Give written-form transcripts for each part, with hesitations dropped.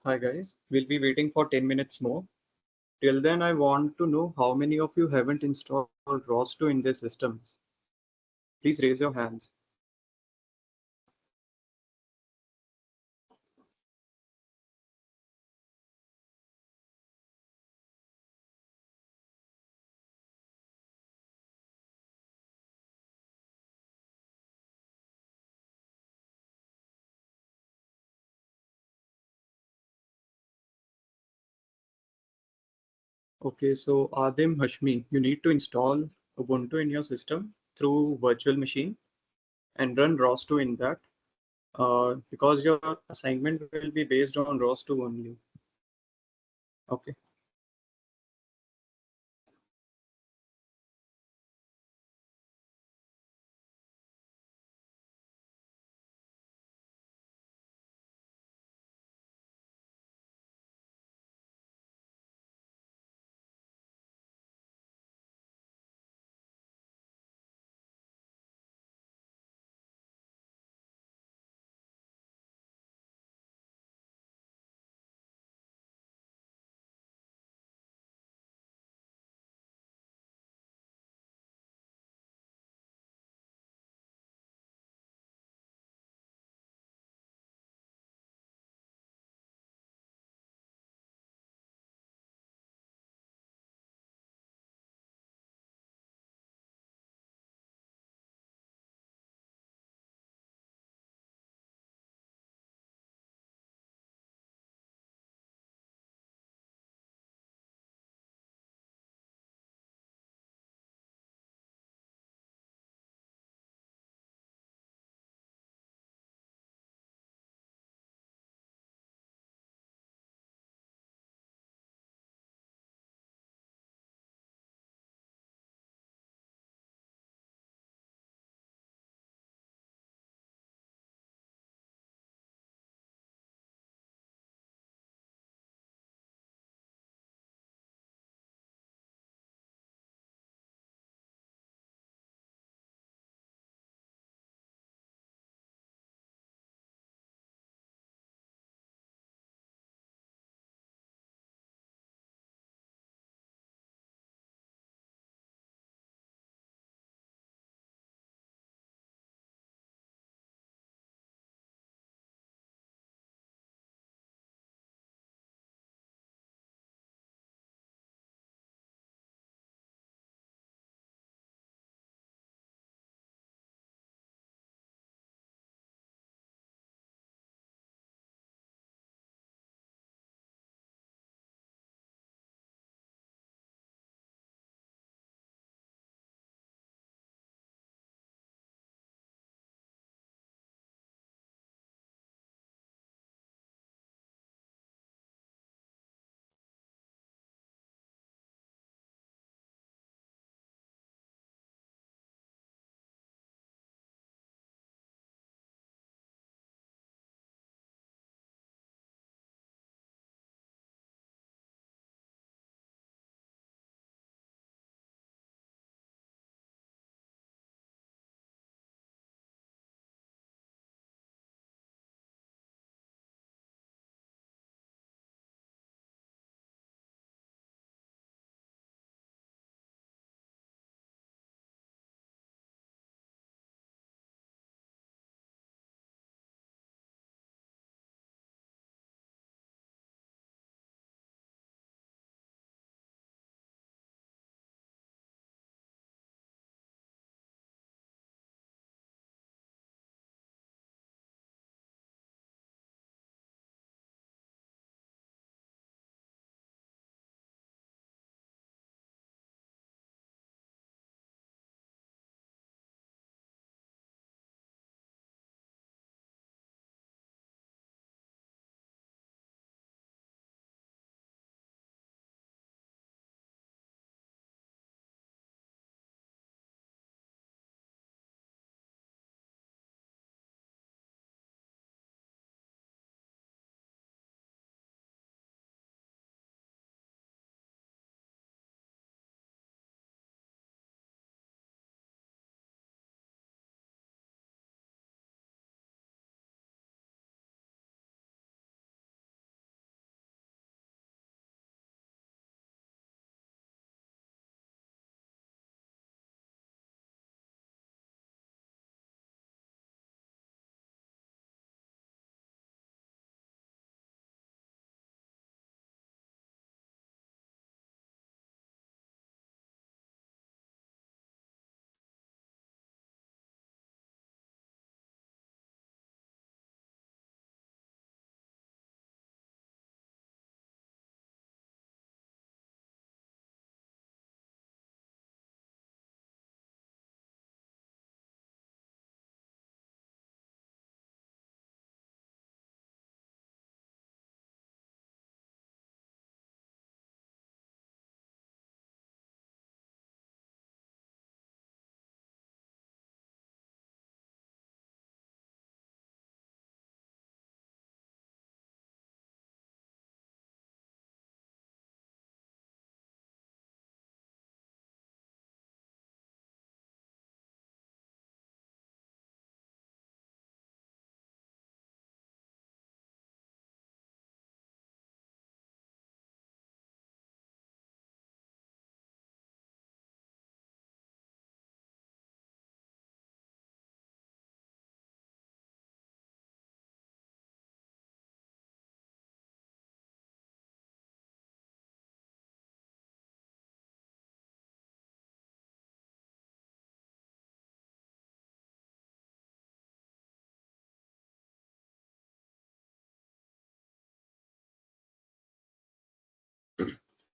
Hi guys, we'll be waiting for 10 minutes more. Till then, I want to know how many of you haven't installed ROS2 in their systems. Please raise your hands. Okay, so Adim Hashmi, you need to install Ubuntu in your system through virtual machine and run ROS2 in that because your assignment will be based on ROS2 only. Okay.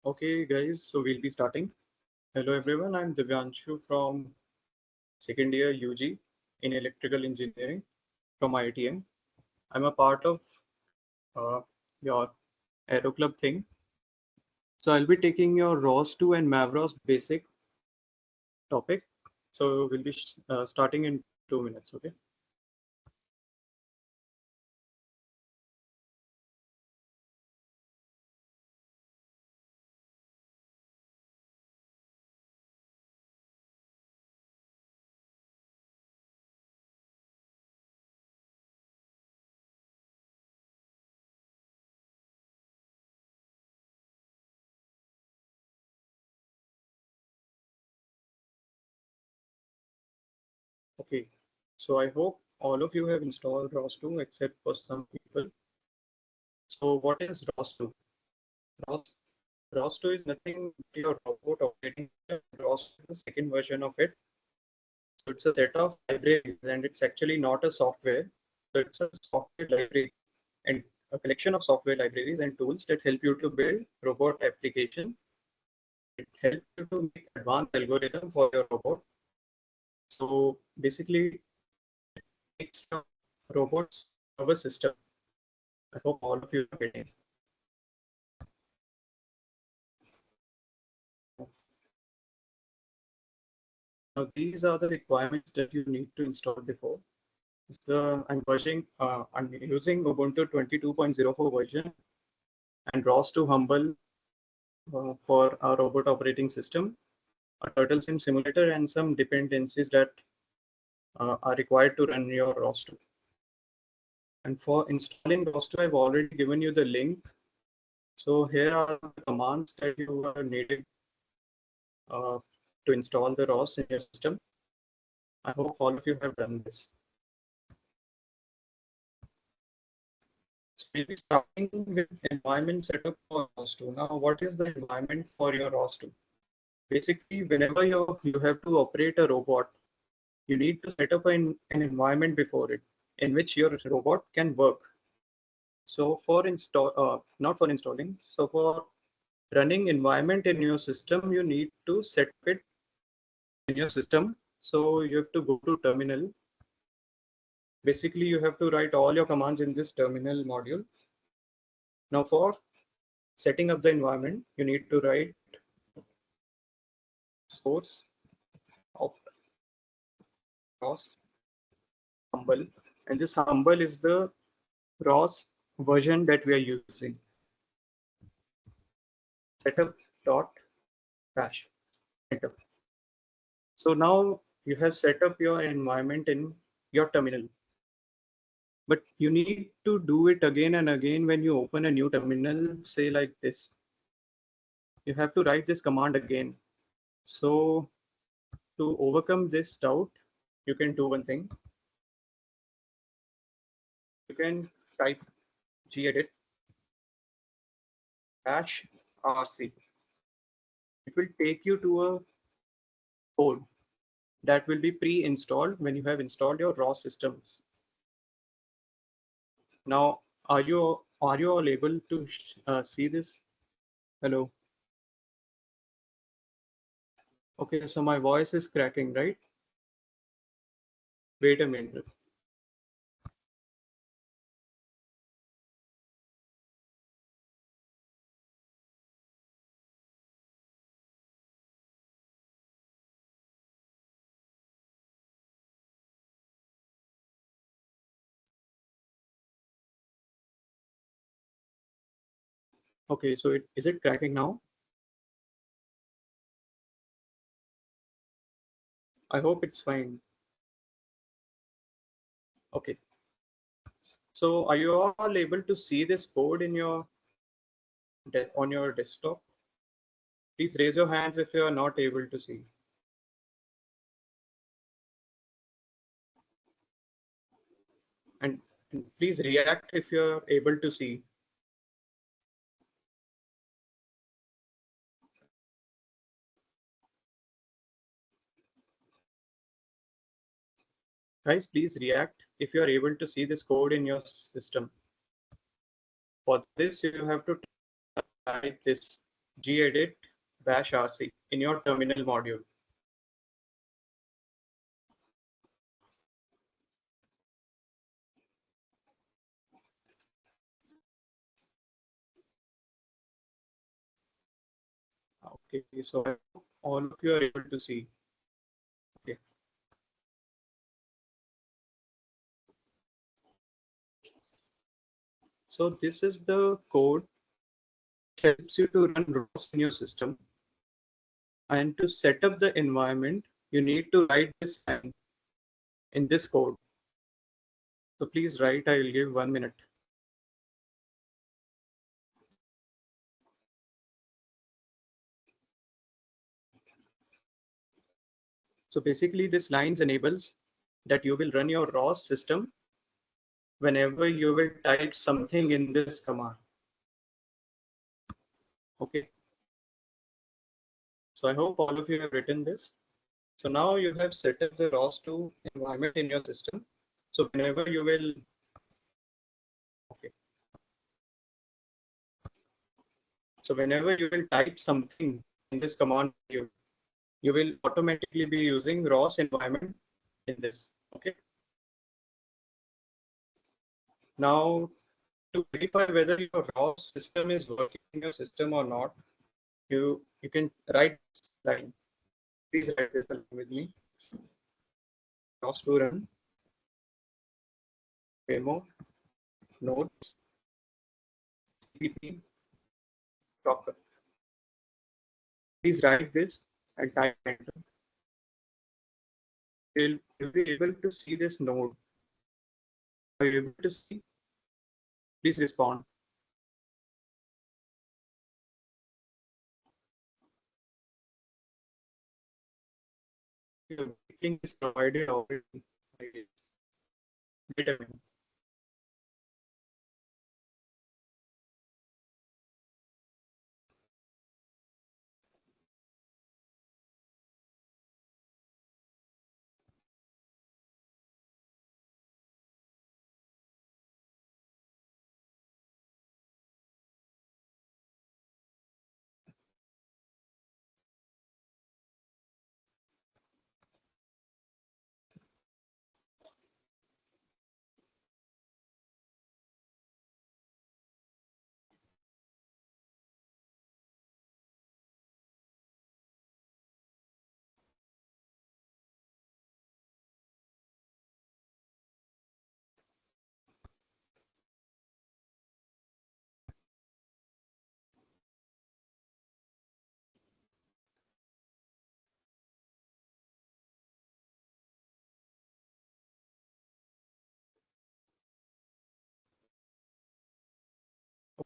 Okay, guys, so we'll be starting. Hello, everyone. I'm Divyanshu from second year UG in electrical engineering from IITM. I'm a part of uh, your Aero Club thing. So I'll be taking your ROS2 and Mavros basic topic. So we'll be starting in 2 minutes, okay? Okay. So I hope all of you have installed ROS2 except for some people. So what is ROS2? ROS, ROS2 is nothing but your robot operating system. ROS is the second version of it. So it's a set of libraries and it's actually not a software. So it's a software library and a collection of software libraries and tools that help you to build robot application. It helps you to make advanced algorithm for your robot. So basically, it's a robot's nervous system. I hope all of you are getting. Now these are the requirements that you need to install before. I'm using Ubuntu 22.04 version and ROS to Humble for our robot operating system, a turtle sim simulator, and some dependencies that are required to run your ROS2. And for installing ROS2, I've already given you the link. So here are the commands that you are needed uh, to install the ROS in your system. I hope all of you have done this. So we'll be starting with environment setup for ROS2. Now, what is the environment for your ROS2? Basically, whenever you have to operate a robot, you need to set up an environment before it in which your robot can work. So not for installing, so for running environment in your system, you need to set it in your system. So you have to go to terminal. Basically, you have to write all your commands in this terminal module. Now for setting up the environment, you need to write source of ROS humble, and this humble is the ROS version that we are using. Setup dot bash. Enter. So now you have set up your environment in your terminal, but you need to do it again and again when you open a new terminal, say like this. You have to write this command again. So to overcome this doubt, you can do one thing. You can type gedit -rc. It will take you to a code that will be pre-installed when you have installed your raw systems. Now, are you all able to see this? Hello. Okay, so my voice is cracking, right? Wait a minute. Okay, so is it cracking now? I hope it's fine. Okay. So are you all able to see this code in your on your desktop? Please raise your hands if you are not able to see. And, and please react if you are able to see. Guys, please react if you are able to see this code in your system. For this, you have to type this. gedit bash rc in your terminal module. Okay, so I hope all of you are able to see. Okay. So this is the code which helps you to run ROS in your system. And to set up the environment, you need to write this line in this code. So please write, I will give 1 minute. So basically this lines enables that you will run your ROS system whenever you will type something in this command. Okay. So I hope all of you have written this. So now you have set up the ROS2 environment in your system. So whenever you will, okay. So whenever you will type something in this command, you will automatically be using ROS environment in this. Okay. Now to verify whether your ROS system is working in your system or not, you can write this line. Please write this along with me. ROS to run demo nodes cpp docker. Please write this and type enter. You'll be able to see this node. Are you able to see? Please respond. Your link is provided already. Wait a minute.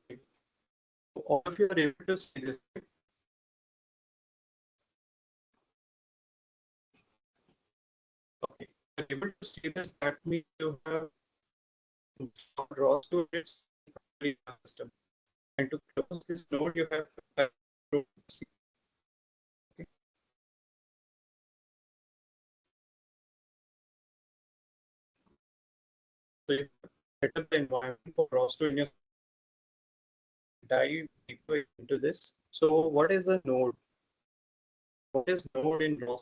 Okay. So all of you are able to see this. Okay. You're able to see this. That means you have draws to its system. And to close this node, you have to okay. So you set up the environment for ROS2 in your dive deeper into this. So what is a node? What is node in ROS2?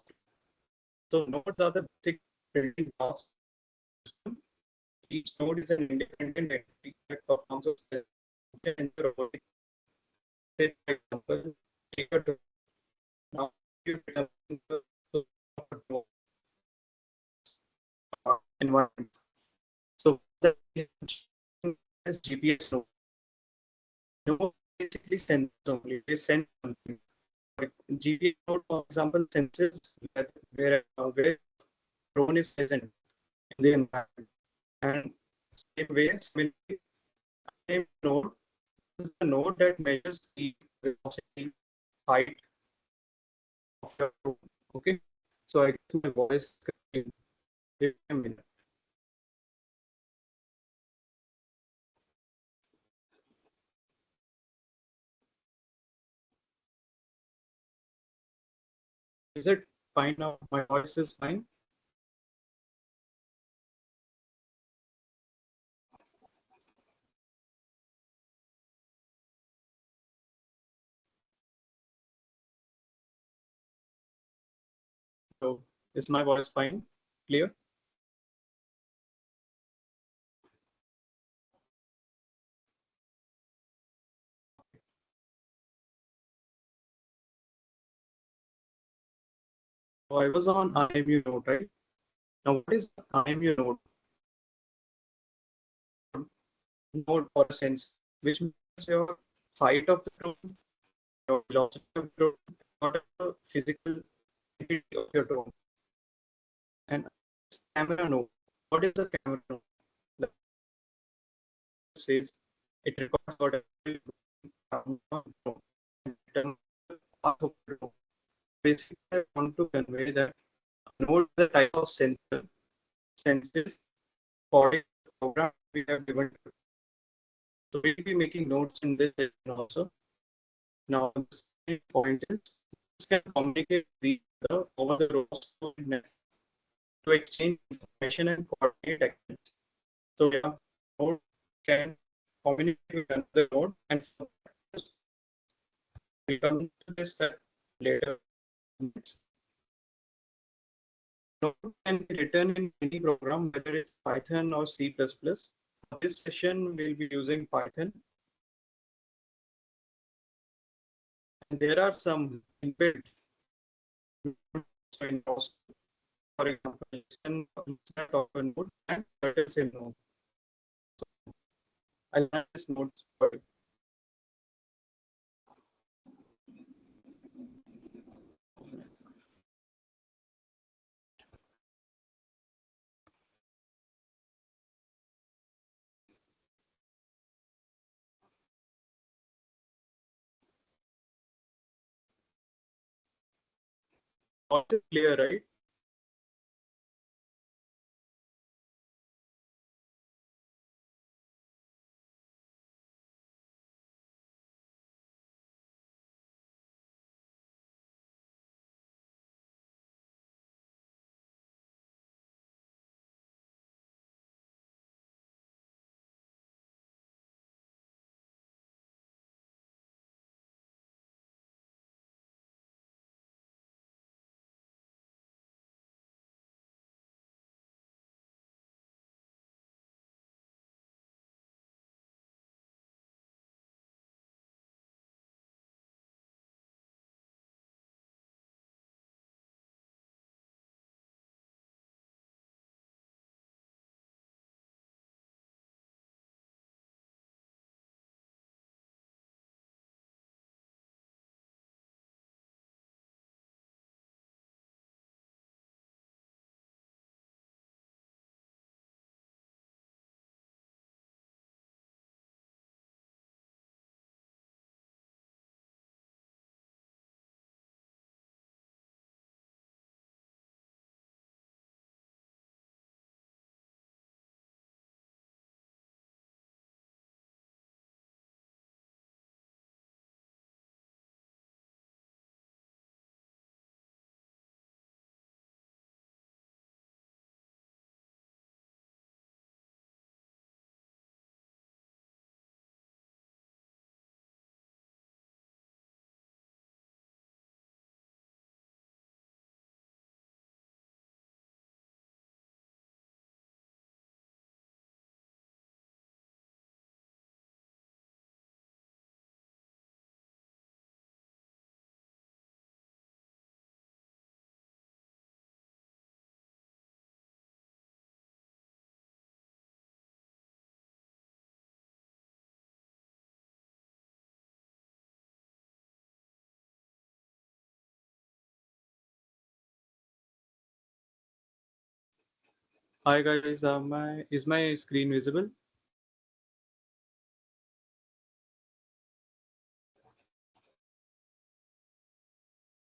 So nodes are the basic building blocks system. Each node is an independent entity that performs a specific robotic. Say, for example, take a drone. Now you determine the node environment. So the is GPS node. Node basically sends only. They send something. GPS node, for example, senses where drone is present in the environment. And same way, similarly, same node is the node that measures speed, velocity, height of your drone. Okay, so I guess my voice. Give me a minute. Is it fine now? My voice is fine. Is my voice fine? Clear? So I was on IMU node, right? Now, what is IMU node? Node or a sense, which means your height of the drone, your velocity of the drone, what the physical integrity of your drone. And camera node. What is the camera node? Like it says it records whatever is going on the drone and returns the path of the drone. Basically, I want to convey that node is the type of sensor senses for the program we have given. So we'll be making notes in this session also. Now, the second point is this can communicate the over the road net to exchange information and coordinate actions. So yeah, node can communicate with another node and we'll come to this that later. Node can be written in any program, whether it's Python or C++. For this session, we'll be using Python. And there are some inbuilt in ROS. For example, listen of a node and turtles in node. So I'll add this node for you. All is clear, right? Hi guys, is my screen visible?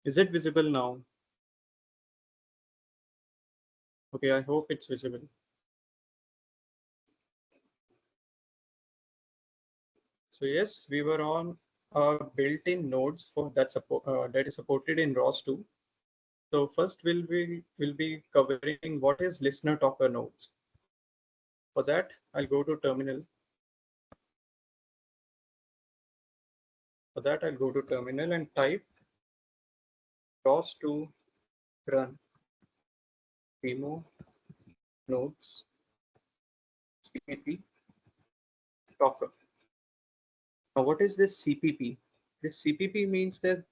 Is it visible now? Okay, I hope it's visible. So yes, we were on built-in nodes for that support that is supported in ROS 2. So first will be covering what is listener talker nodes. For that, I'll go to terminal. For that, I'll go to terminal and type ROS 2 run. demo nodes CPP Docker. Now, what is this CPP? This CPP means that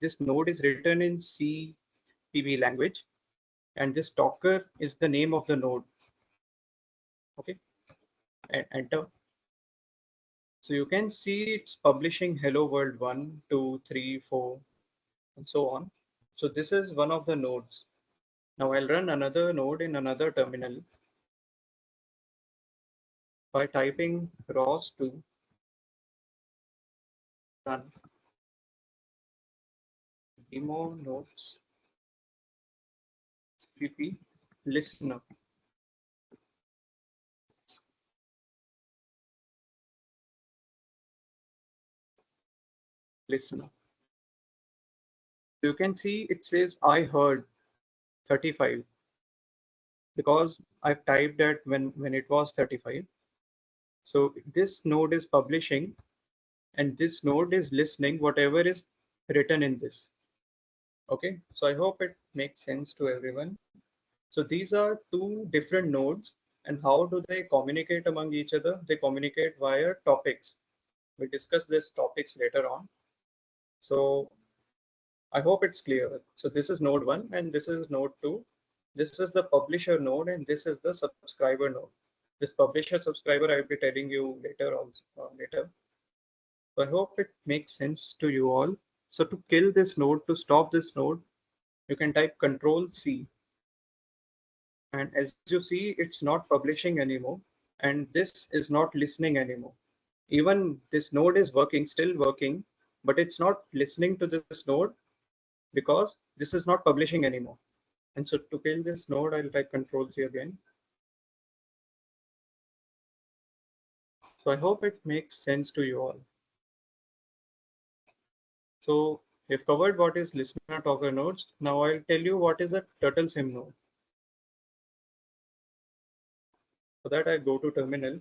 this node is written in CPP language, and this Docker is the name of the node. Okay, and enter. So you can see it's publishing hello world 1, 2, 3, 4, and so on. So this is one of the nodes. Now I'll run another node in another terminal by typing ROS2 run demo nodes cpp listener. Listener. You can see it says I heard 35 because I've typed that when it was 35. So this node is publishing and this node is listening whatever is written in this. Okay, so I hope it makes sense to everyone. So these are two different nodes, and how do they communicate among each other? They communicate via topics. We discuss this topics later on. So I hope it's clear. So this is node 1 and this is node 2. This is the publisher node and this is the subscriber node. This publisher subscriber I'll be telling you later also later. So I hope it makes sense to you all. So to kill this node, to stop this node, you can type Control C. And as you see, it's not publishing anymore. And this is not listening anymore. Even this node is working, still working, but it's not listening to this node because this is not publishing anymore. And so to kill this node, I'll type Control C again. So I hope it makes sense to you all. So we've covered what is listener talker nodes. Now I'll tell you what is a turtle sim node. For that I go to terminal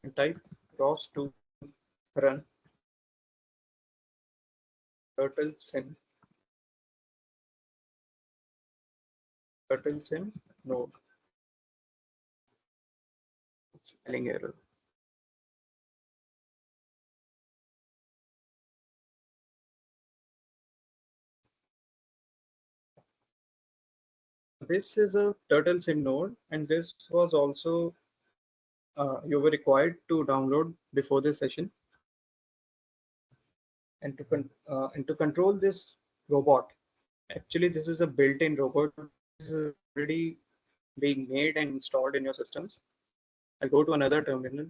and type ROS2 run turtle sim node. Spelling error. This is a turtle sim node, and this was also you were required to download before this session. And to control this robot, actually this is a built-in robot. This is already being made and installed in your systems. I'll go to another terminal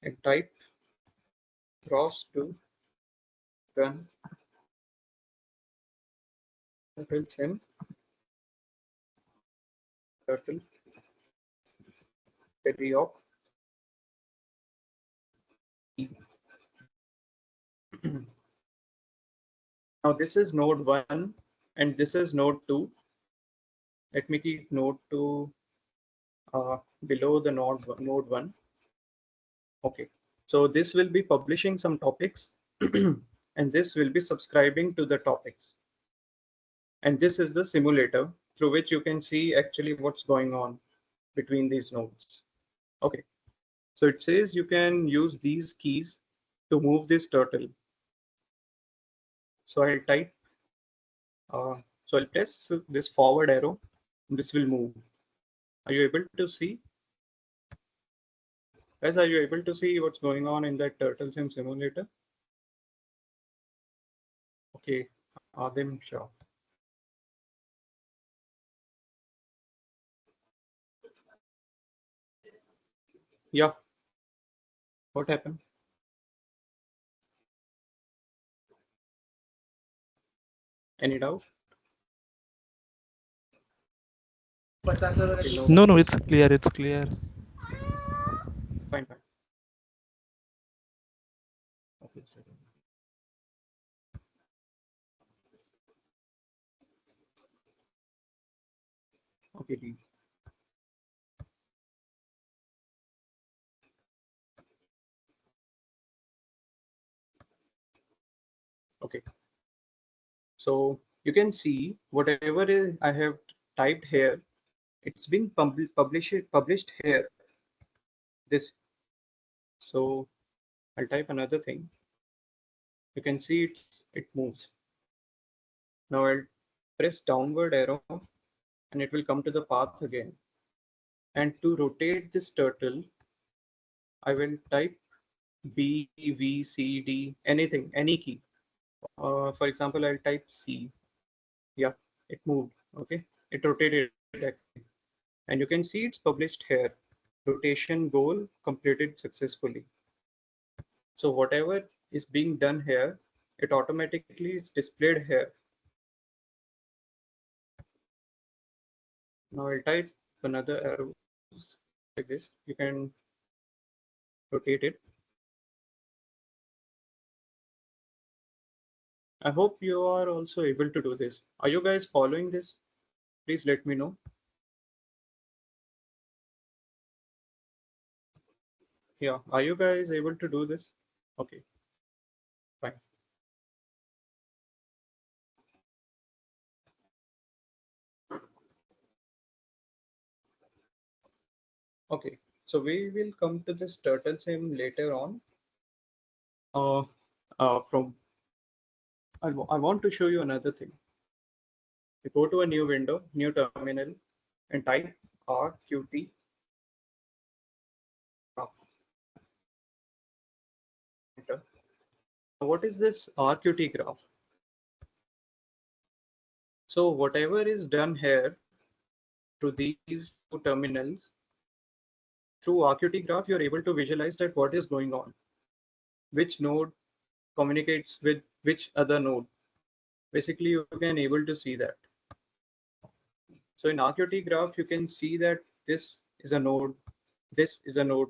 and type ROS2 run turtle sim turtle periop. Now this is node 1 and this is node 2. Let me keep node 2 below the node 1. Okay, so this will be publishing some topics and this will be subscribing to the topics. And this is the simulator through which you can see actually what's going on between these nodes. Okay, so it says you can use these keys to move this turtle. So I'll type, so I'll press this forward arrow, this will move. Are you able to see? Guys, are you able to see what's going on in that turtle sim simulator? Okay, Adim Shah. Yeah, what happened? Any doubt? No, no, it's clear. It's clear. Fine, fine. Okay, so, okay, leave. Okay. So you can see whatever I have typed here, it's being published here. This. So I'll type another thing. You can see it moves. Now I'll press downward arrow and it will come to the path again. And to rotate this turtle, I will type B, V, C, D, anything, any key. For example, I'll type C. Yeah, it moved. Okay, it rotated actually. And you can see it's published here. Rotation goal completed successfully. So whatever is being done here, it automatically is displayed here. Now I'll type another arrows like this. You can rotate it. I hope you are also able to do this. Are you guys following this? Please let me know. Yeah, are you guys able to do this? Okay, fine. Okay, so we will come to this turtle sim later on. Uh, from I want to show you another thing. You go to a new window, new terminal, and type RQT graph. Enter. What is this RQT graph? So whatever is done here to these two terminals, through RQT graph, you're able to visualize that what is going on, which node communicates with which other node. Basically, you can able to see that. So in RQT graph, you can see that this is a node, this is a node,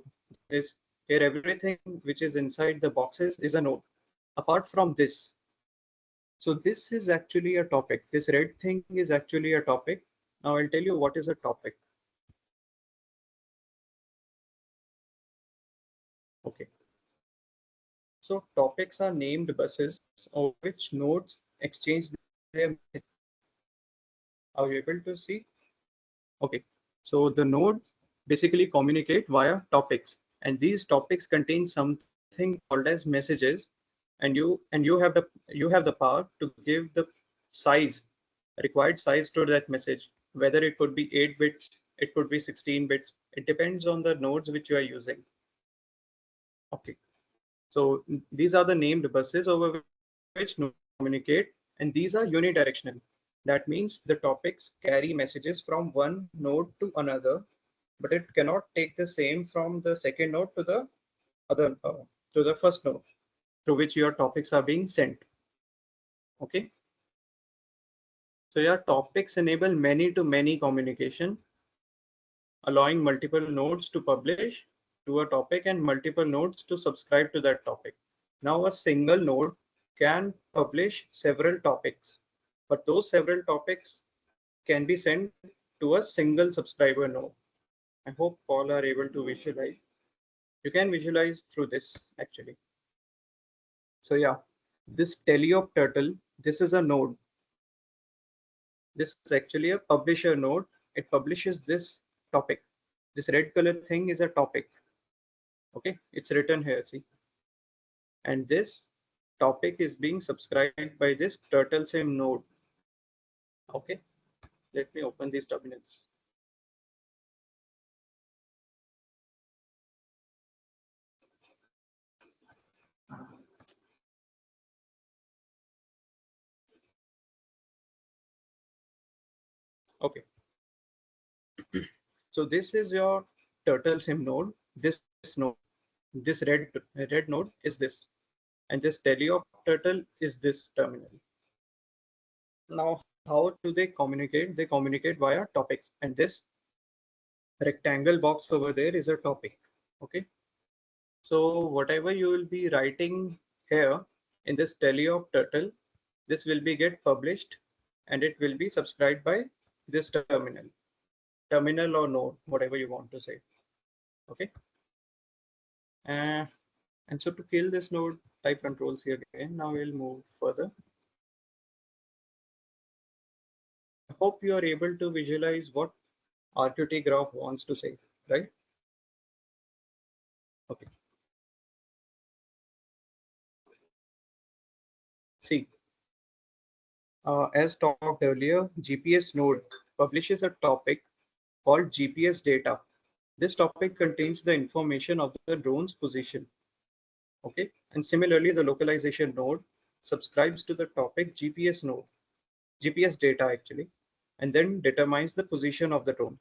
this here everything which is inside the boxes is a node. Apart from this, so this is actually a topic. This red thing is actually a topic. Now I'll tell you what is a topic. Okay. So topics are named buses of which nodes exchange their message. Are you able to see? Okay. So the nodes basically communicate via topics, and these topics contain something called as messages, and you have the power to give the size, required size to that message, whether it could be 8 bits, it could be 16 bits. It depends on the nodes which you are using. Okay. So these are the named buses over which nodes communicate, and these are unidirectional. That means the topics carry messages from one node to another, but it cannot take the same from the second node to the other to the first node through which your topics are being sent. Okay. So your topics enable many-to-many communication, allowing multiple nodes to publish to a topic and multiple nodes to subscribe to that topic. Now a single node can publish several topics, but those several topics can be sent to a single subscriber node. I hope all are able to visualize. You can visualize through this actually. So yeah, this teleop turtle, this is a node. This is actually a publisher node. It publishes this topic. This red color thing is a topic. Okay, it's written here, see. And this topic is being subscribed by this turtle sim node. Okay, let me open these terminals. Okay, so this is your turtle sim node. This node, this red node is this, and this teleop turtle is this terminal. Now, how do they communicate? They communicate via topics, and this rectangle box over there is a topic. Okay, so whatever you will be writing here in this teleop turtle, this will be get published, and it will be subscribed by this terminal or node, whatever you want to say. Okay, and so to kill this node, type controls here again. Now we'll move further. Hope you are able to visualize what RQT graph wants to say, right? Okay. See, as talked earlier, GPS node publishes a topic called GPS data. This topic contains the information of the drone's position. Okay. And similarly, the localization node subscribes to the topic GPS node, GPS data actually, and then determines the position of the drone.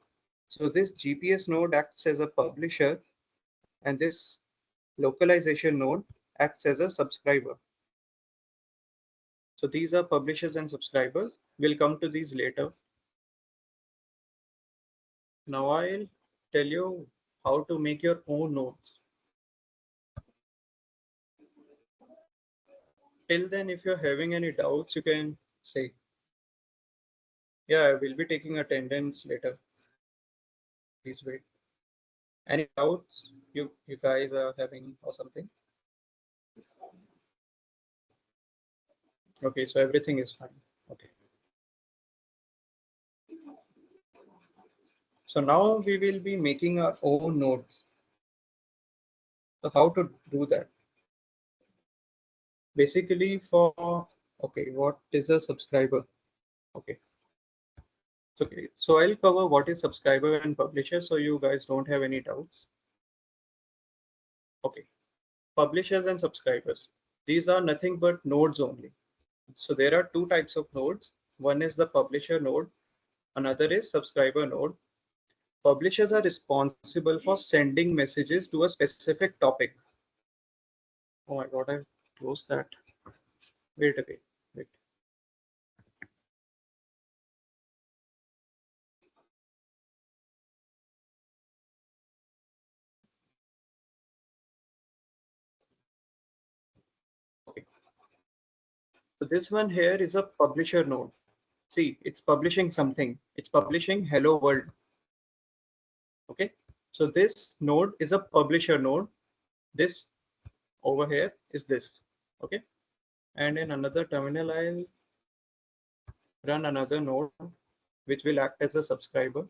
So this GPS node acts as a publisher, and this localization node acts as a subscriber. So these are publishers and subscribers. We'll come to these later. Now I'll tell you how to make your own nodes. Till then, if you're having any doubts, you can say. Yeah, I will be taking attendance later. Please wait. Any doubts you guys are having or something? Okay, so everything is fine. Okay. So now we will be making our own nodes. So how to do that? Basically for, okay, what is a subscriber? Okay. Okay, so I'll cover what is subscriber and publisher so you guys don't have any doubts. Okay, publishers and subscribers. These are nothing but nodes only. So there are two types of nodes. One is the publisher node, another is subscriber node. Publishers are responsible for sending messages to a specific topic. Oh my God, I closed that. Wait a bit. Wait. Okay. So this one here is a publisher node. See, it's publishing something. It's publishing Hello World. Okay. So this node is a publisher node. This over here is this. Okay. And in another terminal, I'll run another node which will act as a subscriber.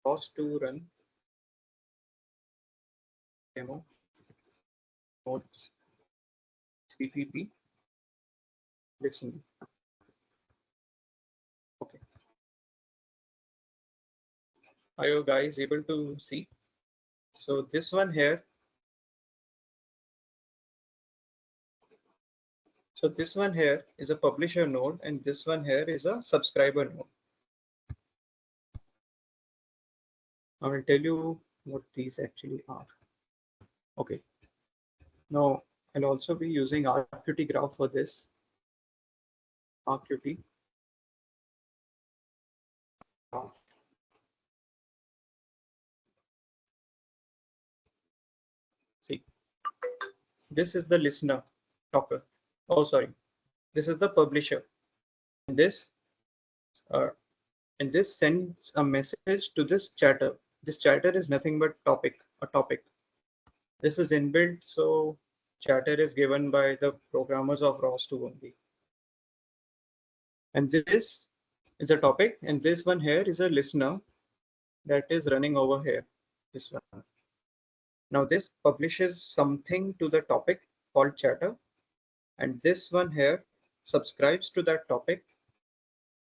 Pause to run demo nodes CPP listen. Okay. Are you guys able to see? So this one here. So this one here is a publisher node and this one here is a subscriber node. I will tell you what these actually are. Okay. Now I'll also be using RQT graph for this. RQT graph. See, this is the listener talker. Oh, sorry. This is the publisher. And uh, this sends a message to this chatter. This chatter is nothing but a topic. This is inbuilt, so chatter is given by the programmers of ROS2 only. And this is a topic, and this one here is a listener that is running over here. This one. Now this publishes something to the topic called chatter, and this one here subscribes to that topic,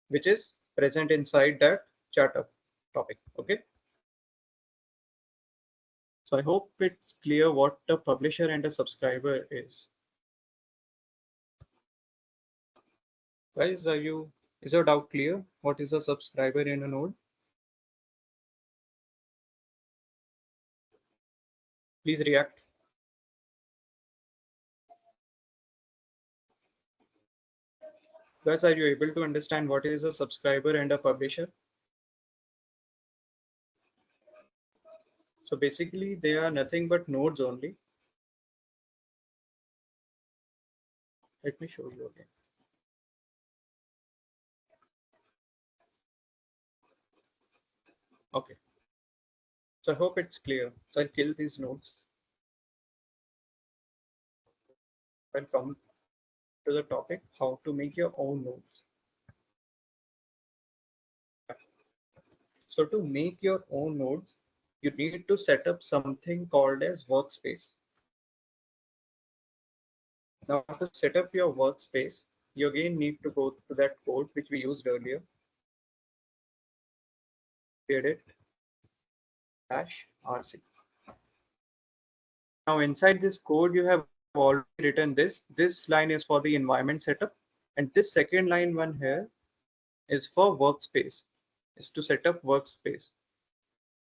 which is present inside that chatter topic. Okay. So I hope it's clear what a publisher and a subscriber is. Guys, is your doubt clear? What is a subscriber in a node? Please react. Guys, are you able to understand what is a subscriber and a publisher? So basically, they are nothing but nodes only. Let me show you again. Okay. So I hope it's clear. So I'll kill these nodes. I'll come to the topic, how to make your own nodes. So to make your own nodes, you need to set up something called as workspace. Now to set up your workspace, you again need to go to that code which we used earlier, edit -rc. Now inside this code, you have already written this. This line is for the environment setup. And this second line one here is for workspace, is to set up workspace.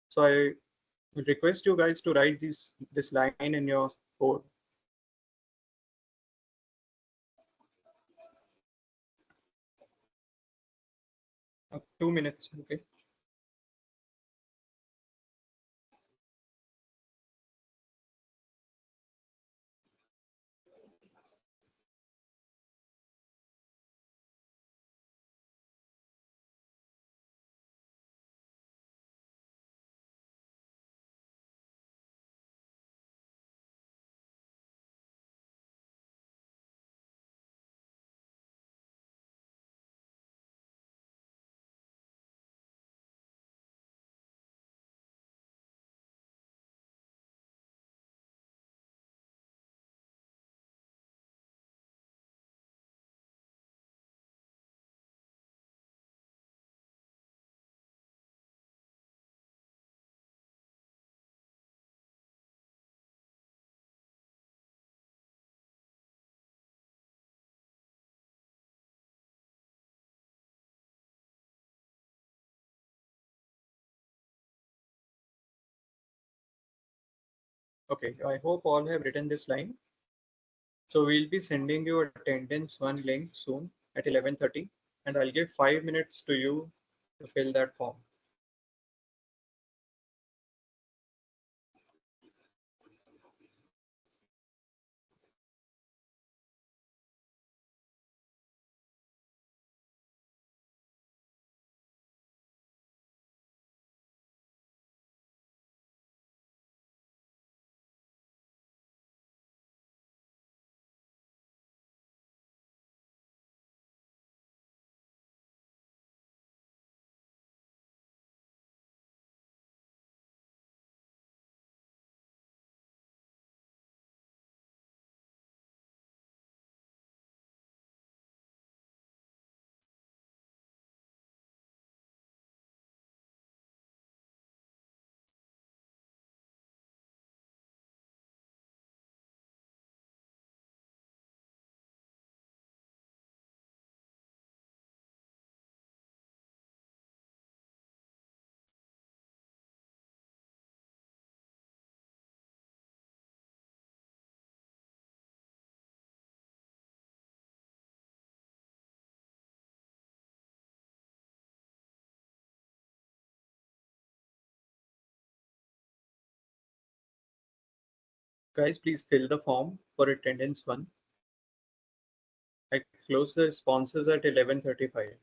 So I request you guys to write this line in your code. 2 minutes, okay. Okay, I hope all have written this line. So we'll be sending you attendance one link soon at 11:30, and I'll give 5 minutes to you to fill that form. Guys, please fill the form for attendance one. I close the responses at 11:35.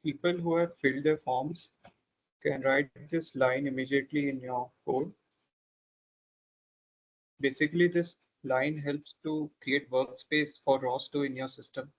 people who have filled their forms can write this line immediately in your code. Basically, this line helps to create workspace for ROS2 in your system.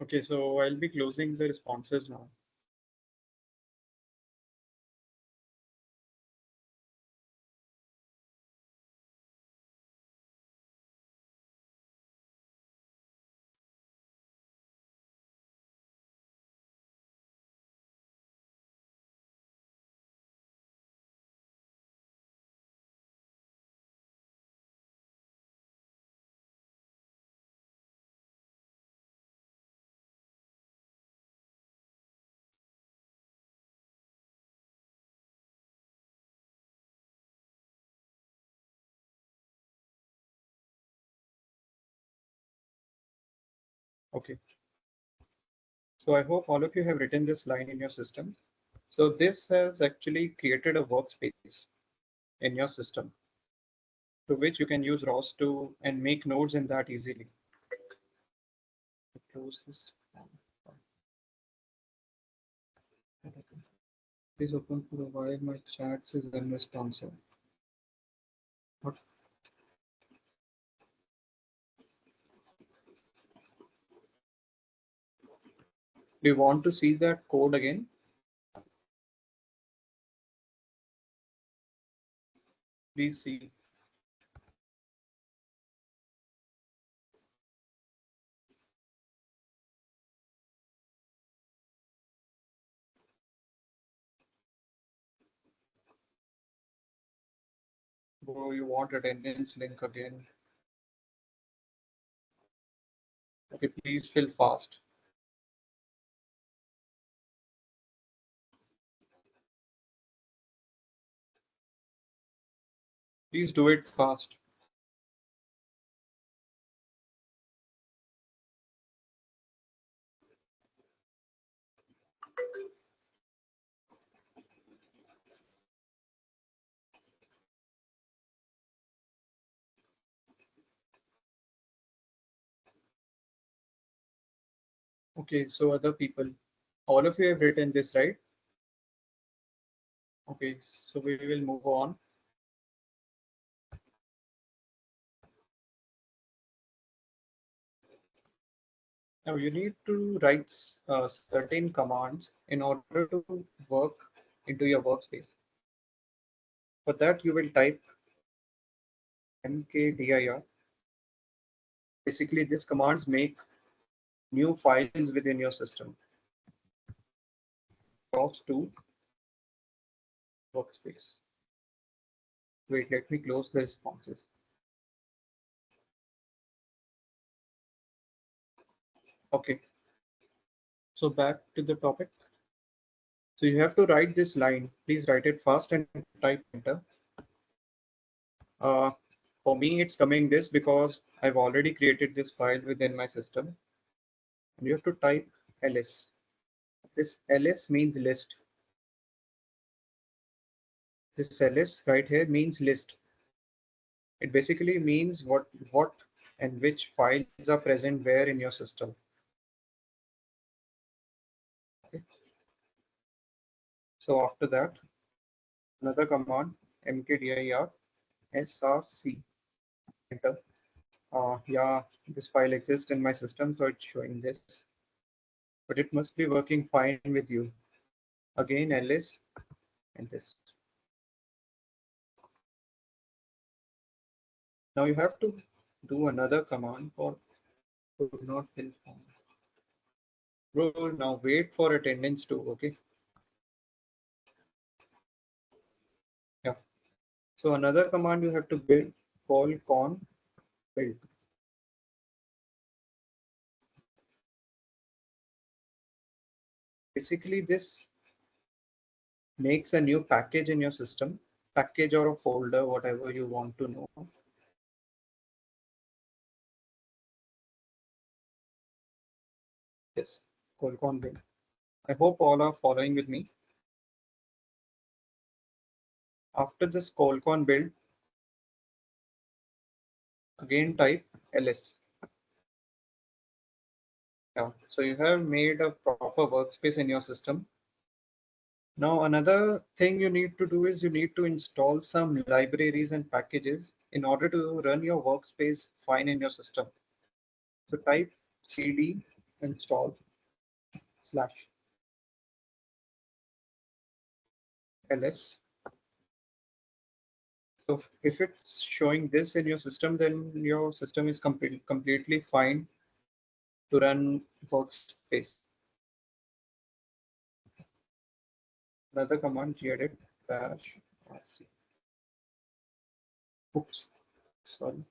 Okay, so I'll be closing the responses now. Okay, so I hope all of you have written this line in your system. So this has actually created a workspace in your system to which you can use ROS2 and make nodes in that easily. Close this. Please open for a while. My chat is unresponsive. What? Do you want to see that code again? Please see. Bro, you want attendance link again? Okay, please fill fast. Please do it fast. Okay, so other people, all of you have written this, right? Okay, so we will move on. Now you need to write certain commands in order to work into your workspace. For that, you will type mkdir. Basically, these commands make new files within your system. ROS2 workspace. Wait, let me close the responses. Okay, so back to the topic. So you have to write this line. Please write it fast and type enter. Uh, for me, it's coming this because I've already created this file within my system. And you have to type ls. This ls means list. This ls right here means list. It basically means what and which files are present where in your system. Okay. So after that, another command mkdir src enter. Yeah, this file exists in my system, so it's showing this, but it must be working fine with you. Again, ls and this. Now you have to do another command for could not fill form. Bro, now wait for attendance too, okay? Yeah. So another command you have to build call con build. Basically, this makes a new package in your system, package or a folder, whatever you want to know. Yes, call con build. I hope all are following with me. After this colcon build, again type ls. Yeah. So you have made a proper workspace in your system. Now another thing you need to do is you need to install some libraries and packages in order to run your workspace fine in your system. So type cd install slash ls. So if it's showing this in your system, then your system is completely fine to run workspace. Another command gedit bash rc. Oops, sorry.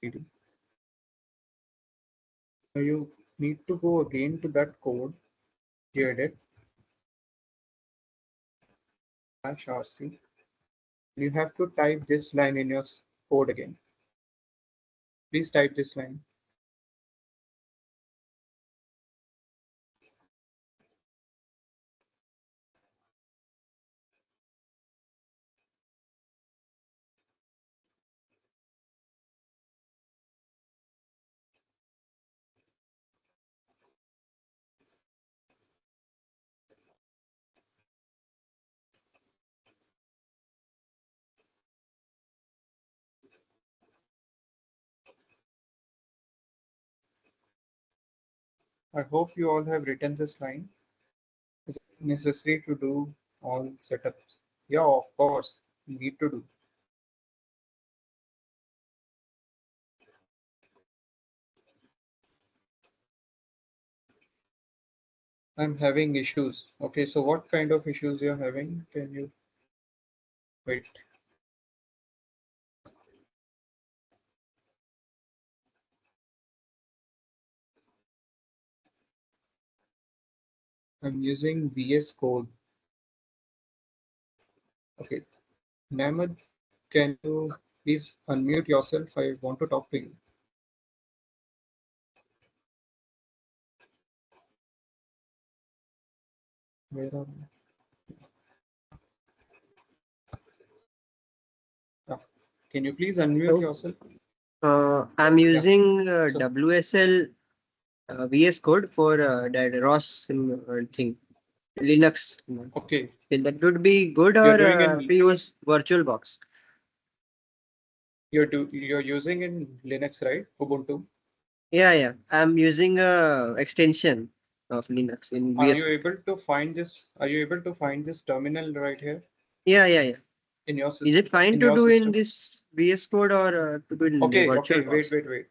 CD. Now you need to go again to that code gedit bash rc. You have to type this line in your code again. Please type this line. I hope you all have written this line. Is it necessary to do all setups? Yeah, of course, you need to do. I'm having issues. Okay, so what kind of issues you're having? Can you wait? I'm using VS Code. Okay, Namad, can you please unmute yourself? I want to talk to you. Where are you? Yeah. Can you please unmute So, yourself? I'm Yeah. using So, WSL VS Code for that ROS thing, Linux. okay, That would be good, you're or doing in to use VirtualBox. you're using in Linux, right? Ubuntu. Yeah, yeah. I'm using a extension of Linux in Are VS you Code. able to find this? Are you able to find this terminal right here Yeah, yeah, yeah. in your Is it fine in to your do in system? this VS Code, or to do in Okay, okay, wait, VirtualBox? wait, wait.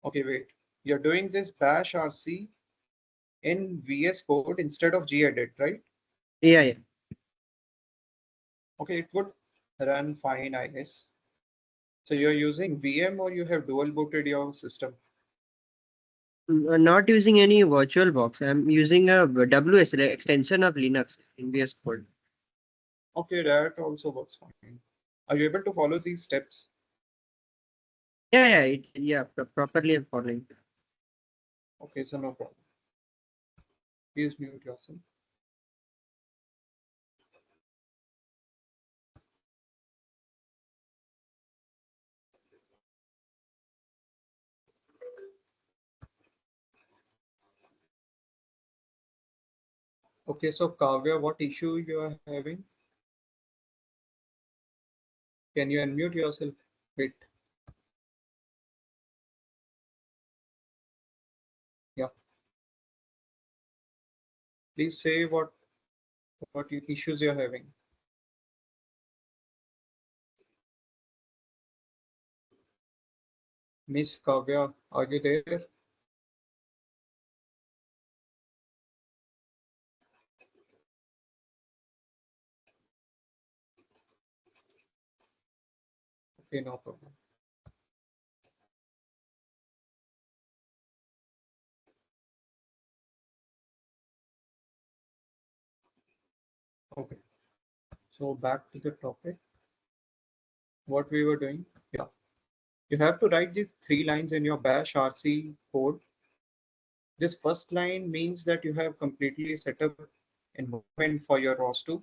Okay, wait. You're doing this bash rc in VS Code instead of gedit, right? Yeah, yeah. Okay, it would run fine, I guess. So you're using VM or you have dual booted your system? Not using any virtual box. I'm using a WS, like extension of Linux in VS Code. Okay, that also works fine. Are you able to follow these steps? Properly I'm following. Okay, so no problem. Please mute yourself. Okay, so Kavya, what issue you are having? Can you unmute yourself? Wait. Yeah. Please say what issues you're having. Miss Kavya, are you there? Okay, no problem. Okay, so back to the topic. What we were doing. Yeah. You have to write these 3 lines in your bash RC code. This first line means that you have completely set up environment for your ROS2.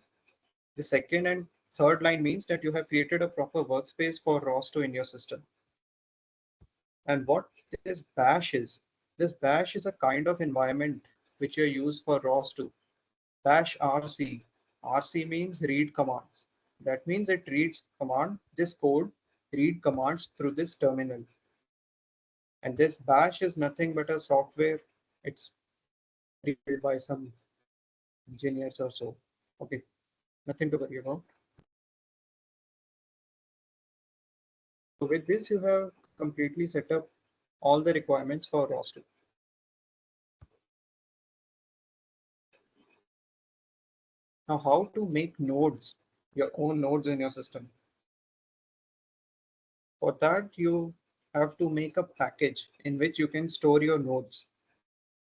The second and third line means that you have created a proper workspace for ROS2 in your system. And what this this bash is a kind of environment which you use for ROS2. Bash RC. RC means read commands. That means it reads command, this code, read commands through this terminal. And this bash is nothing but a software. It's built by some engineers or so. Okay, nothing to worry about. So with this, you have completely set up all the requirements for ROS2. Now, how to make nodes, your own nodes in your system? For that, you have to make a package in which you can store your nodes.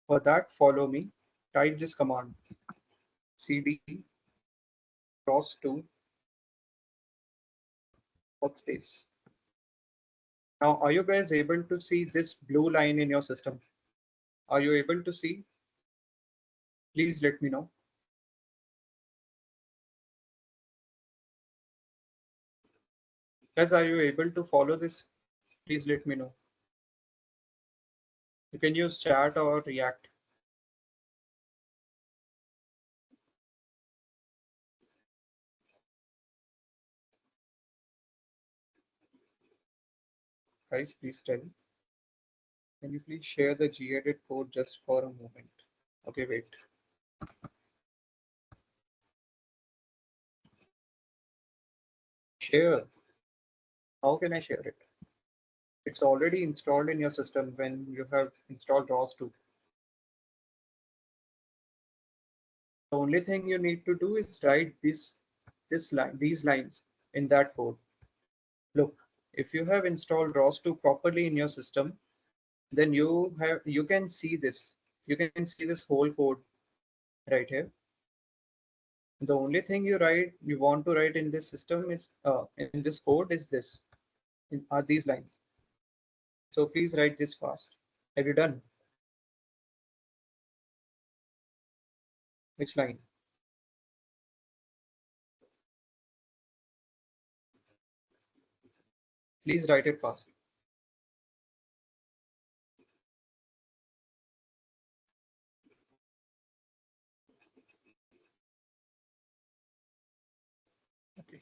For that, follow me. Type this command, cd ROS2 workspace. Now, are you guys able to see this blue line in your system? Are you able to see? Please let me know. Guys, are you able to follow this? Please let me know. You can use chat or React. Guys, please tell. Can you please share the gedit code just for a moment? Okay, wait. Share. How can I share it? It's already installed in your system when you have installed ROS2. The only thing you need to do is write these lines in that code. Look, if you have installed ROS2 properly in your system, then you can see this. You can see this whole code right here. The only thing you want to write in this system is in this code is are these lines. So please write this fast. Have you done? Which line? Please write it fast. Okay.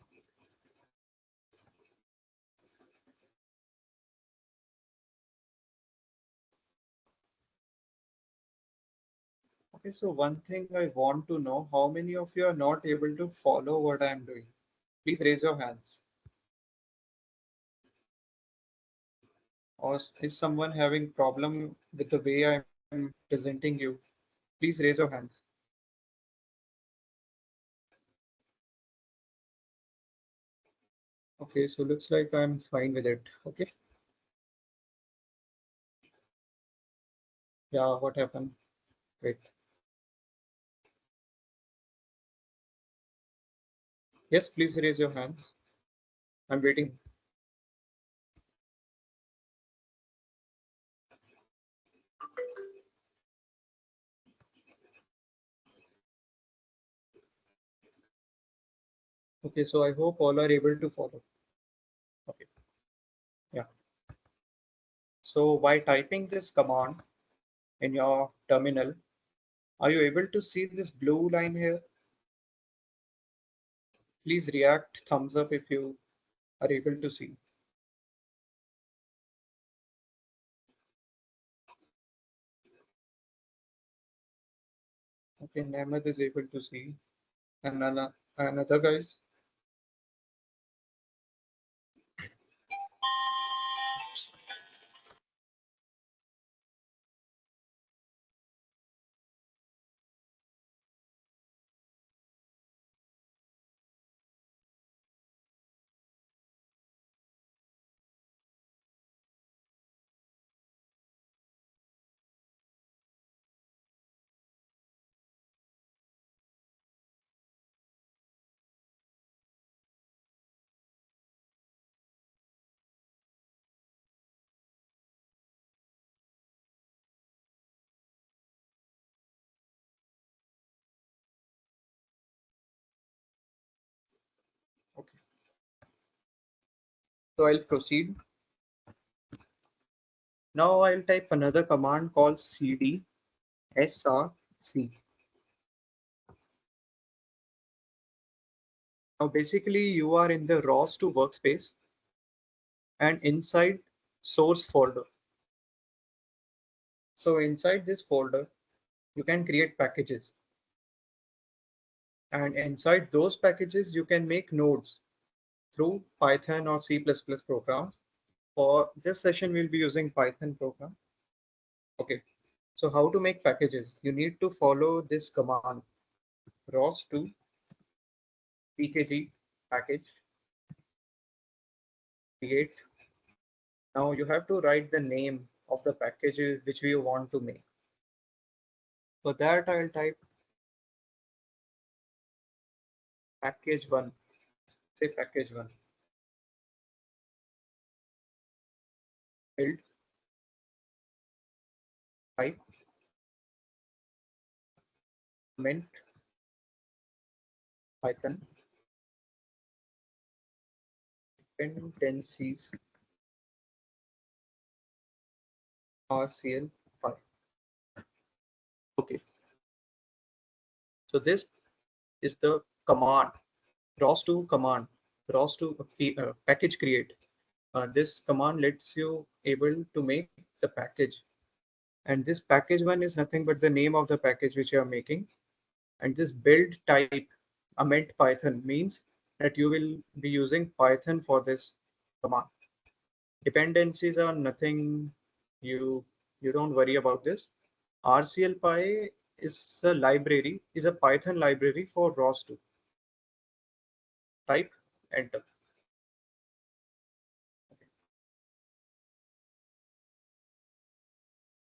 Okay, so one thing I want to know, how many of you are not able to follow what I'm doing? Please raise your hands. Or is someone having problem with the way I'm presenting you? Please raise your hands. Okay, so looks like I'm fine with it. Okay. Yeah, what happened? Wait. Yes, please raise your hand. I'm waiting. Okay, so I hope all are able to follow. Okay, yeah. So by typing this command in your terminal, are you able to see this blue line here? Please react thumbs up if you are able to see. Okay, Nehmet is able to see. And another guys. Okay, so I'll proceed. Now I'll type another command called cd src. Now basically you are in the ROS2 workspace and inside source folder. So inside this folder, you can create packages. And inside those packages, you can make nodes through Python or C++ programs. For this session, we'll be using Python program. Okay, so how to make packages? You need to follow this command, ROS2 pkg package create. Now you have to write the name of the package which we want to make. For that, I'll type package one, say package one, build, type, mint, Python, dependencies, RCL5. Okay, so this is the command, ROS2 command, ROS2 package create. This command lets you able to make the package. And this package one is nothing but the name of the package which you are making. And this build type, amend Python means that you will be using Python for this command. Dependencies are nothing, you don't worry about this. RCLPy is a library, is a Python library for ROS2. Type enter.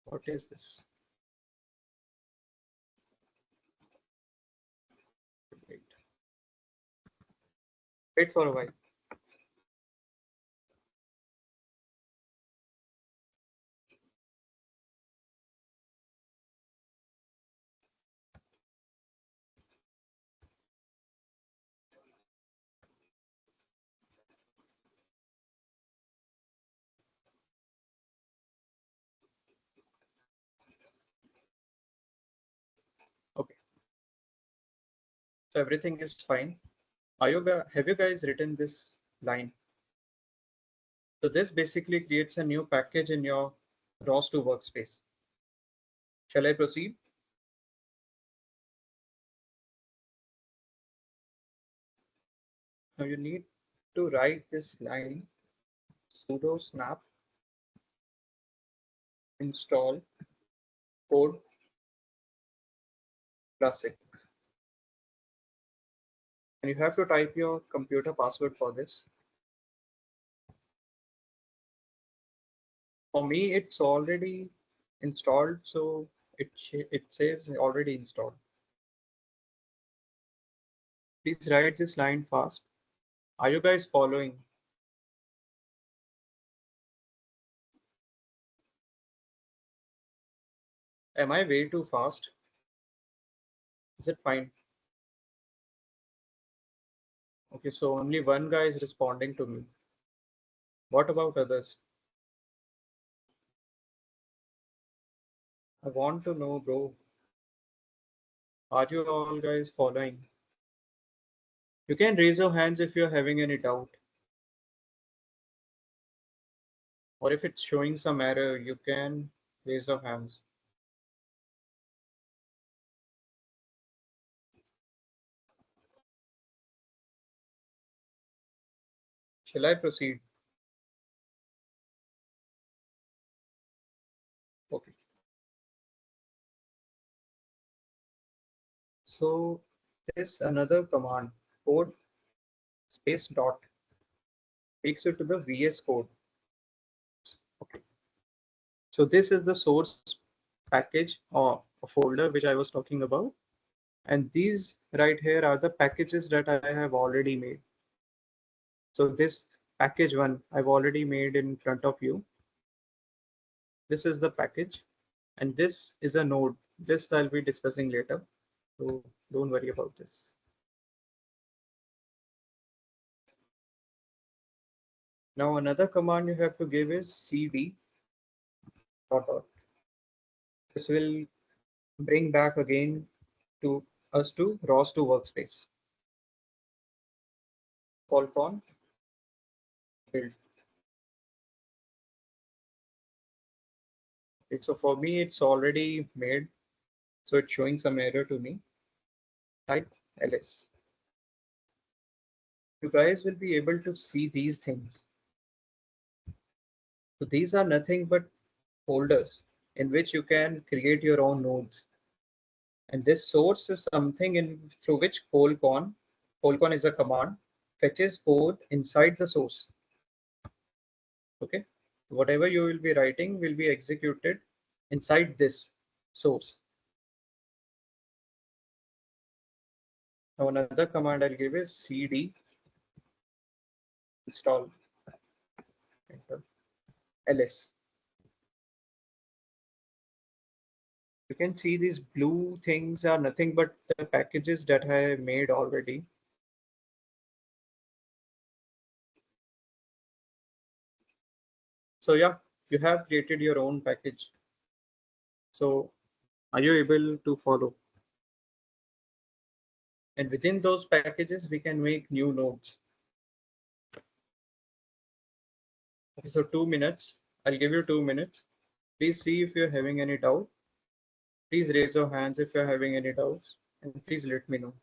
What is this? Wait, wait for a while. Okay, so everything is fine. Have you guys written this line? So this basically creates a new package in your ROS2 workspace. Shall I proceed? Now you need to write this line sudo snap install code classic. And you have to type your computer password for this. For me, it's already installed, so it says already installed. Please write this line fast. Are you guys following? Am I way too fast? Is it fine? Okay, so only one guy is responding to me. What about others? I want to know, bro. Are you all guys following? You can raise your hands if you're having any doubt. Or if it's showing some error, you can raise your hands. Shall I proceed? Okay. So this another command, code space dot, takes you to the VS code. Okay. So this is the source package or a folder which I was talking about. And these right here are the packages that I have already made. So this package one I've already made in front of you. This is the package, and this is a node. This I'll be discussing later, so don't worry about this. Now another command you have to give is cd dot dot. This will bring back again to us to ROS2 workspace. Qualcomm build. Okay, so for me it's already made, so it's showing some error to me. Type ls. You guys will be able to see these things. So these are nothing but folders in which you can create your own nodes. And this source is something in through which colcon is a command, fetches code inside the source. Okay. Whatever you will be writing will be executed inside this source. Now another command I'll give is cd install enter, ls. You can see these blue things are nothing but the packages that I have made already. So yeah, you have created your own package. So are you able to follow? And within those packages, we can make new nodes. Okay, so 2 minutes. I'll give you 2 minutes. Please see if you're having any doubt. Please raise your hands if you're having any doubts, and please let me know.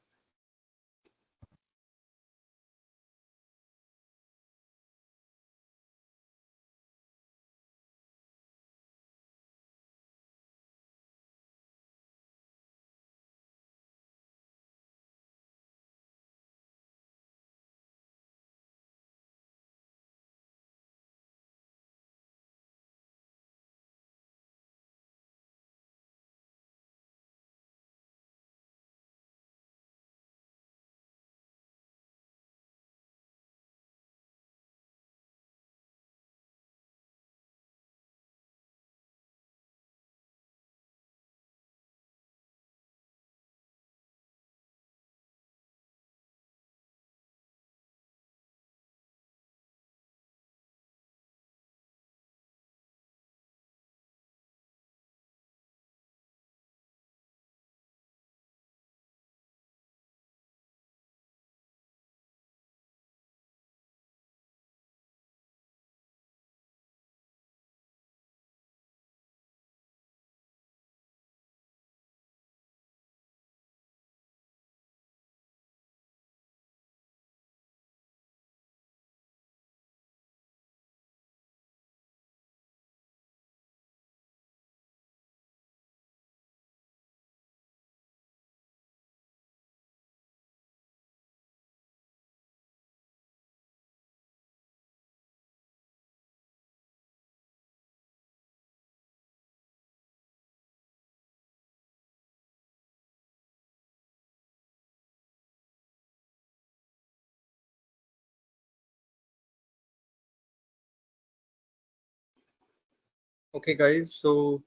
Okay, guys, so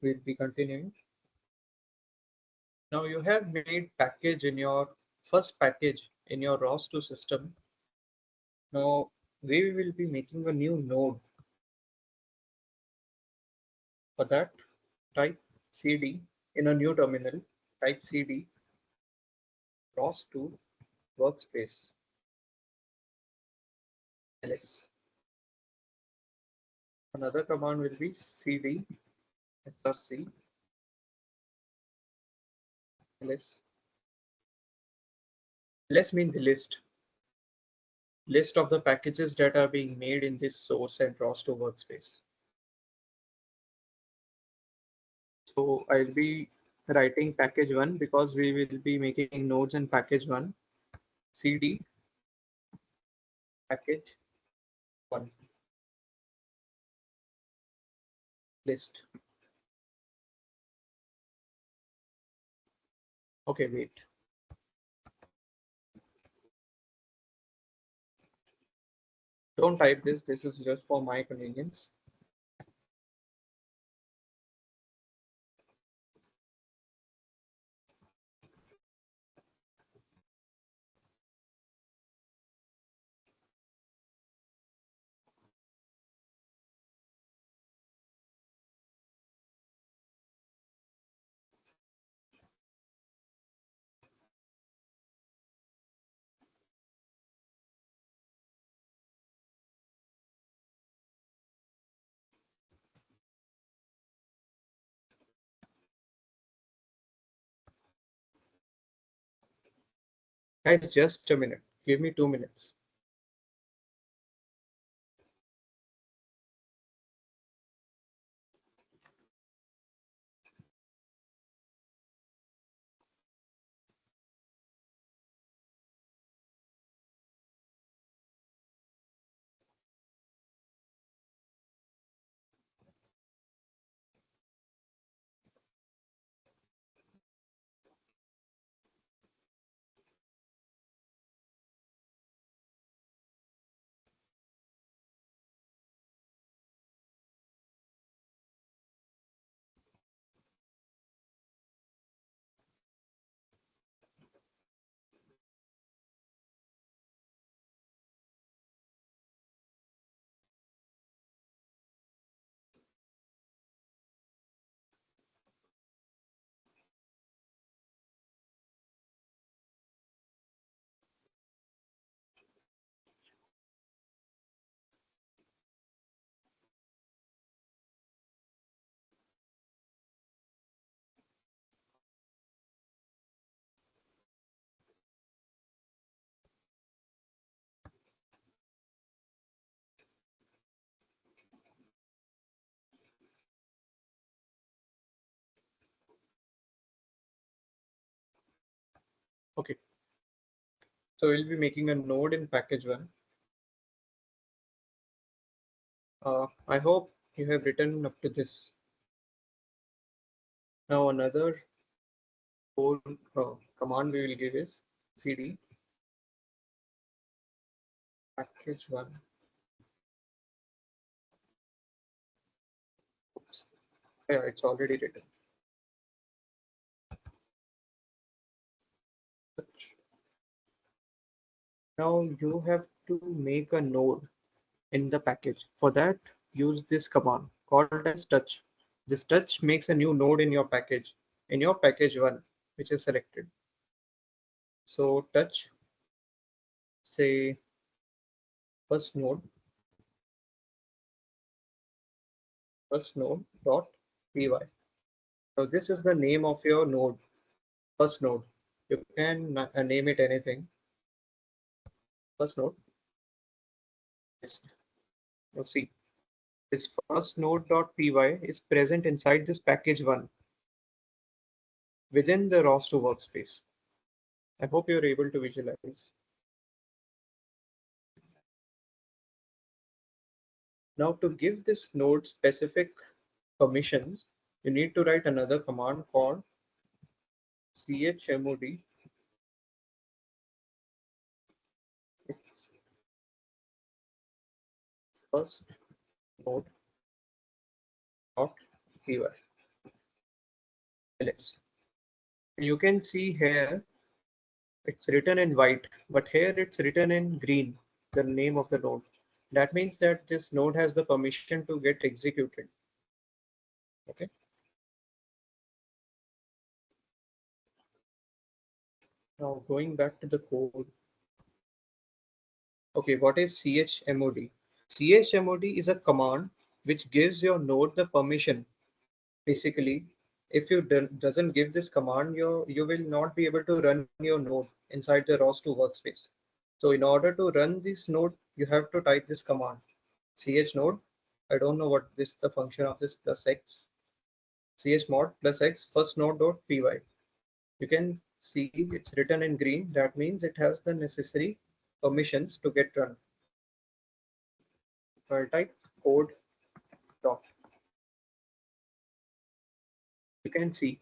we'll be continuing. Now you have made package in your first package in your ROS2 system. Now we will be making a new node. For that, type cd in a new terminal, type cd ROS2 workspace ls. Another command will be cd src ls. Ls means list of the packages that are being made in this source and ROS2 workspace. So I'll be writing package one because we will be making nodes in package one. cd package one list. Okay, wait. Don't type this. This is just for my convenience. Guys, just a minute. Give me 2 minutes. Okay. So we'll be making a node in package one. I hope you have written up to this. Now another whole command we will give is cd package one. Oops. Yeah, it's already written. Now you have to make a node in the package. For that, use this command called as touch. This touch makes a new node in your package one, which is selected. So touch, say first node dot py. So this is the name of your node, first node. You can name it anything. First node. Now see, this first node dot py is present inside this package one within the ROS2 workspace. I hope you're able to visualize. Now to give this node specific permissions, you need to write another command called chmod. It's first node py ls. You can see here it's written in white, but here it's written in green, the name of the node. That means that this node has the permission to get executed. Okay. Now going back to the code. Okay, what is chmod? Chmod is a command which gives your node the permission. Basically, if you doesn't give this command, you will not be able to run your node inside the ROS2 workspace. So in order to run this node, you have to type this command chmod. I don't know what this the function of this plus x chmod plus x first node dot py. You can see it's written in green. That means it has the necessary permissions to get run. So I'll type code dot. You can see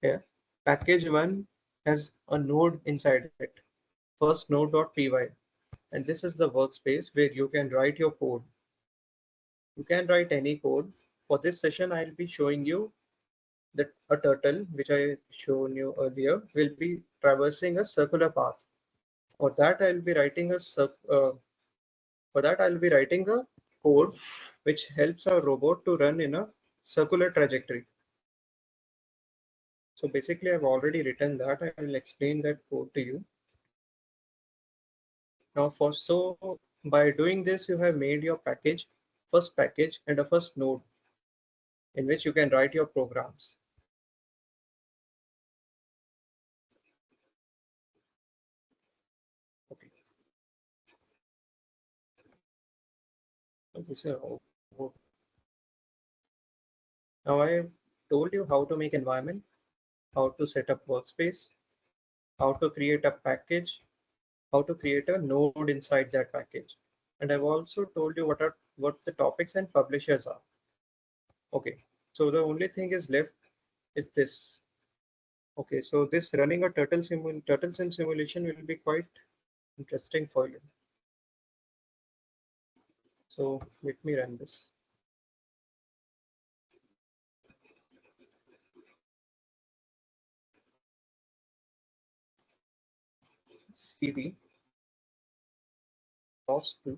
here package one has a node inside it. First node.py, and this is the workspace where you can write your code. You can write any code. For this session, I'll be showing you that a turtle, which I shown you earlier, will be traversing a circular path. For that, I'll be writing a code which helps our robot to run in a circular trajectory. So basically, I've already written that. I will explain that code to you. Now, by doing this, you have made your first package and a first node in which you can write your programs. Okay. So this is now I have told you how to make environment, how to set up workspace, how to create a package, how to create a node inside that package. And I've also told you what the topics and publishers are. Okay. So the only thing is left is this. Okay, so this running a turtle sim simulation will be quite interesting for you. So let me run this. CD loss to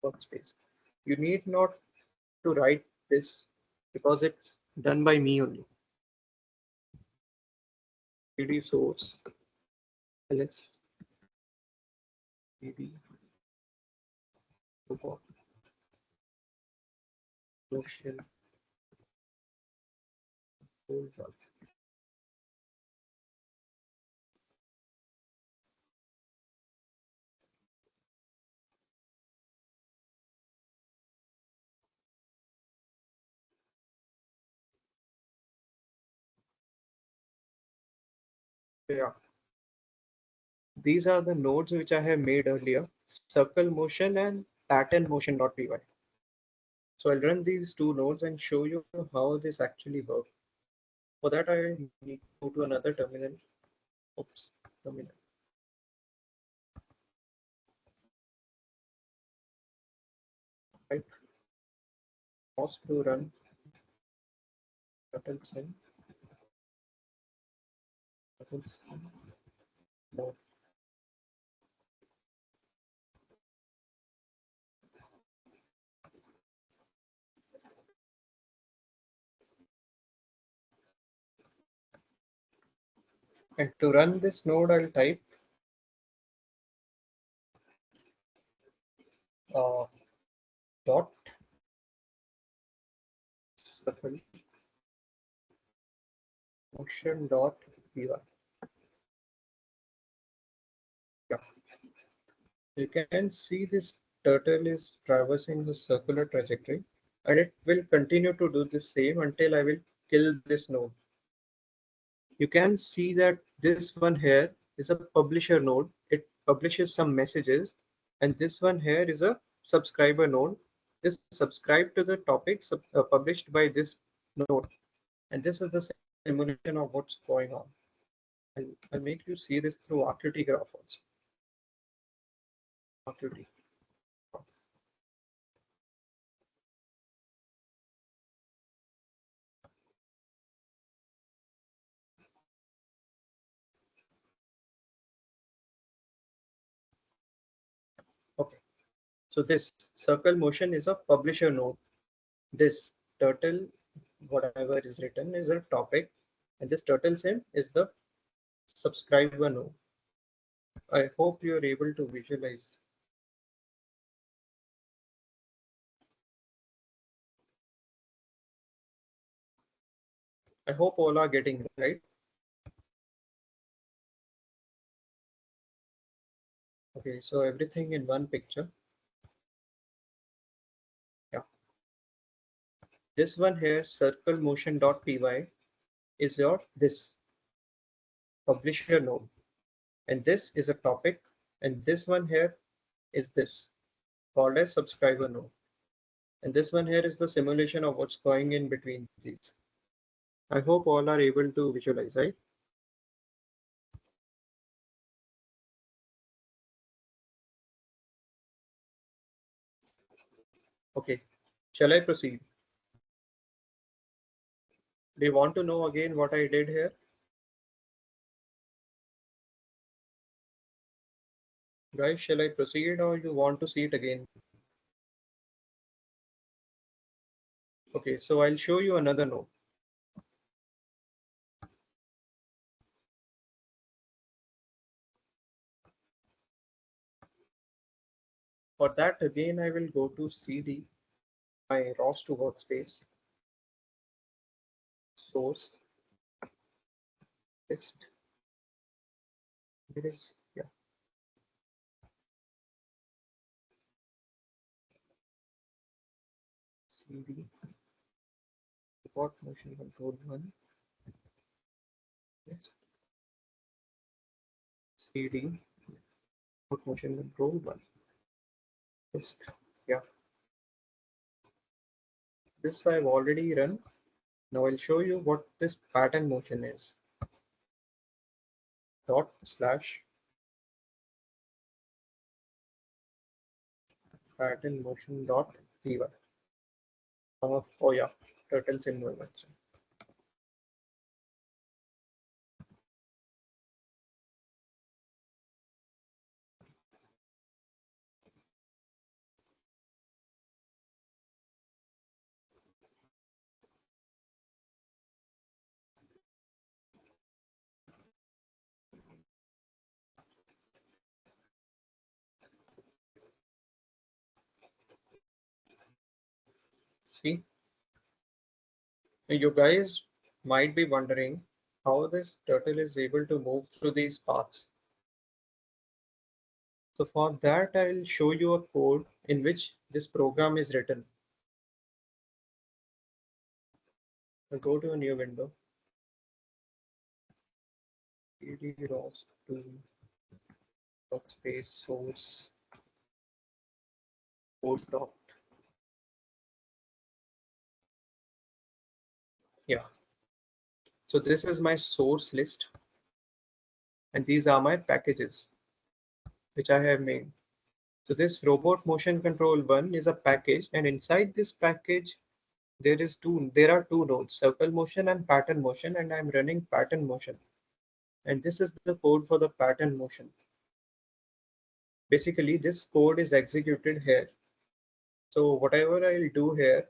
workspace. You need not to write this because it's done by me only. CD source ls cd robot notion folder. Yeah, these are the nodes which I have made earlier: circle motion and pattern motion.py. So I'll run these two nodes and show you how this actually works. For that, I need to go to another terminal. Oops, terminal. Right, pause to run turtle sim. Turtle sim node. And to run this node, I'll type uh, dot circle motion.py. Yeah, you can see this turtle is traversing the circular trajectory, and it will continue to do the same until I will kill this node. You can see that this one here is a publisher node. It publishes some messages, and this one here is a subscriber node. This subscribe to the topics published by this node, and this is the simulation of what's going on. I'll make you see this through RQT graph also. RQT. So this circle motion is a publisher node. This turtle, whatever is written, is a topic, and this turtle sim is the subscriber node. I hope you are able to visualize. I hope all are getting right. Okay, so everything in one picture. Yeah. This one here, circle motion.py, is your this publisher node. And this is a topic. And this one here is this called as subscriber node. And this one here is the simulation of what's going in between these. I hope all are able to visualize, right? Okay, shall I proceed? Do you want to know again what I did here? Guys, shall I proceed or you want to see it again? Okay, so I'll show you another node. For that, again, I will go to CD, my ROS to workspace, source, list. It is, yeah. CD, report motion control 1, list, CD, report motion control 1, list. Yeah, this I've already run. Now I'll show you what this pattern motion is. Dot slash pattern motion dot py. Oh yeah, turtle symbol. See, you guys might be wondering how this turtle is able to move through these paths. So for that, I'll show you a code in which this program is written. I'll go to a new window. cd ROS to workspace source code dot. Yeah. So this is my source list, and these are my packages which I have made. So this robot motion control 1 is a package, and inside this package there are two nodes, circle motion and pattern motion, and I'm running pattern motion. And this is the code for the pattern motion. Basically, this code is executed here. So whatever I'll do here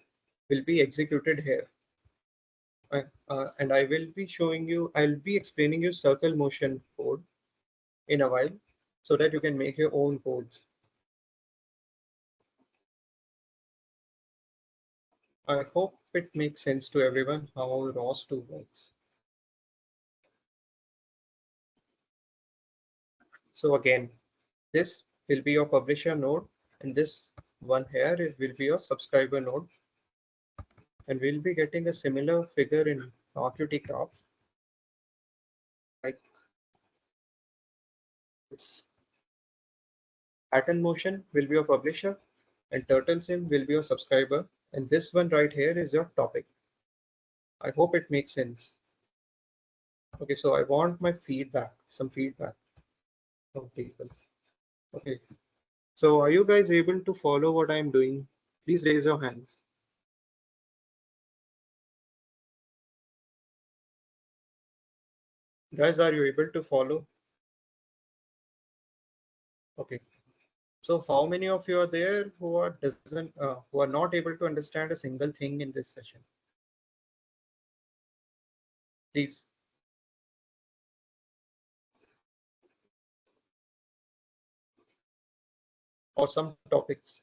will be executed here. And I will be showing you, I'll be explaining you circle motion code in a while so that you can make your own codes. I hope it makes sense to everyone how ROS2 works. So again, this will be your publisher node, and this one here it will be your subscriber node. And we'll be getting a similar figure in RQT graph like this. Pattern motion will be your publisher, and turtle sim will be your subscriber, and this one right here is your topic. I hope it makes sense. Okay, so I want my feedback, some feedback from people. Okay, so are you guys able to follow what I'm doing? Please raise your hands. Guys, are you able to follow? Okay. So how many of you are there who are not able to understand a single thing in this session? Please. Or some topics.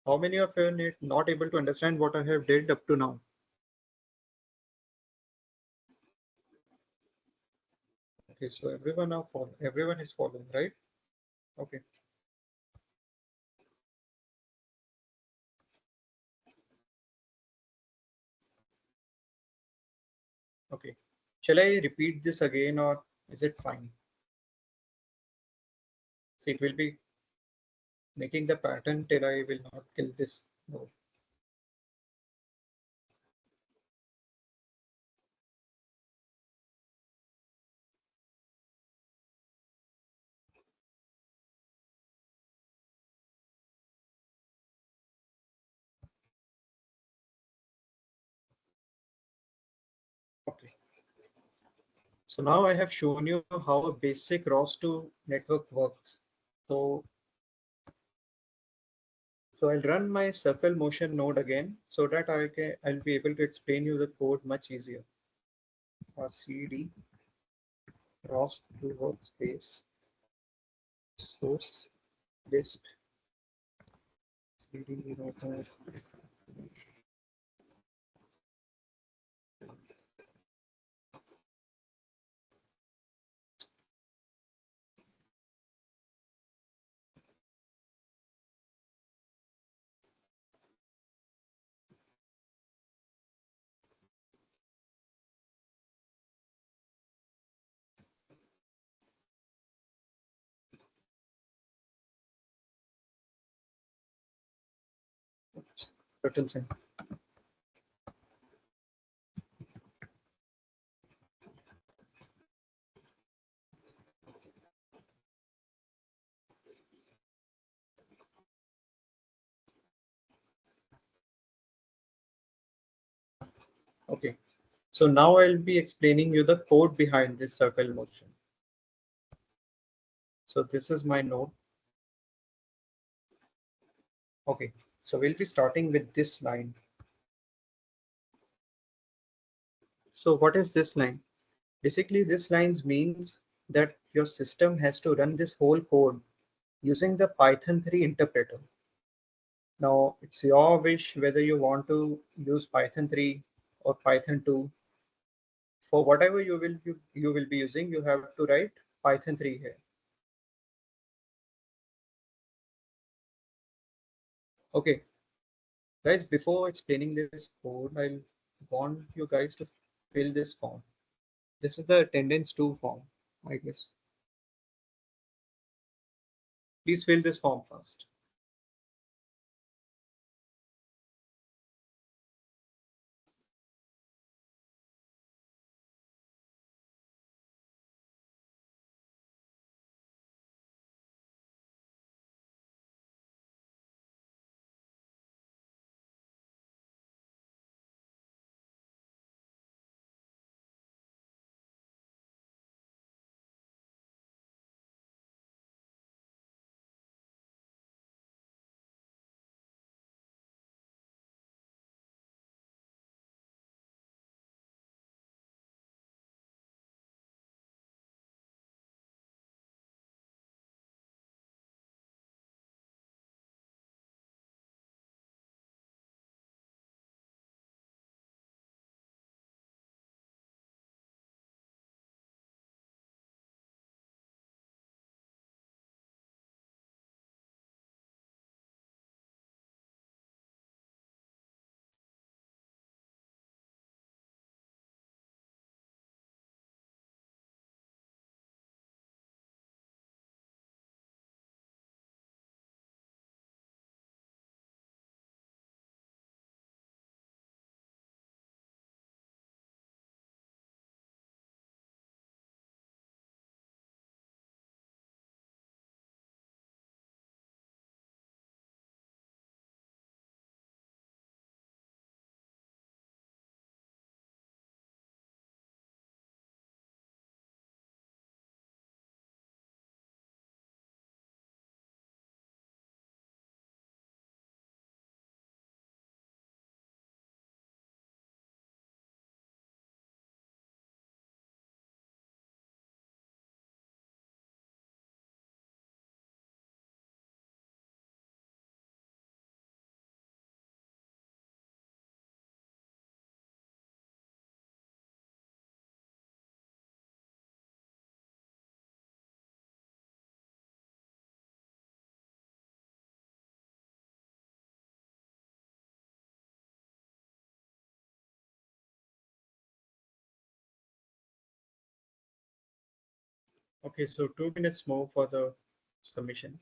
How many of you are not able to understand what I have did up to now? Okay, so everyone is following, right? Okay. Okay. Shall I repeat this again or is it fine? So it will be making the pattern till I will not kill this node. Okay. So now I have shown you how a basic ROS2 network works. So, I'll run my circle motion node again so that I'll be able to explain you the code much easier. CD ROS2 workspace source list CD router. Turtle sign. Okay. So now I'll be explaining you the code behind this circle motion. So this is my node. Okay. So we'll be starting with this line. So what is this line? Basically, this line means that your system has to run this whole code using the Python 3 interpreter. Now, it's your wish whether you want to use Python 3 or Python 2. For whatever you will be using, you have to write Python 3 here. Okay, guys, before explaining this code, I want you guys to fill this form. This is the attendance 2 form, I guess. Please fill this form first. Okay, so 2 minutes more for the submission.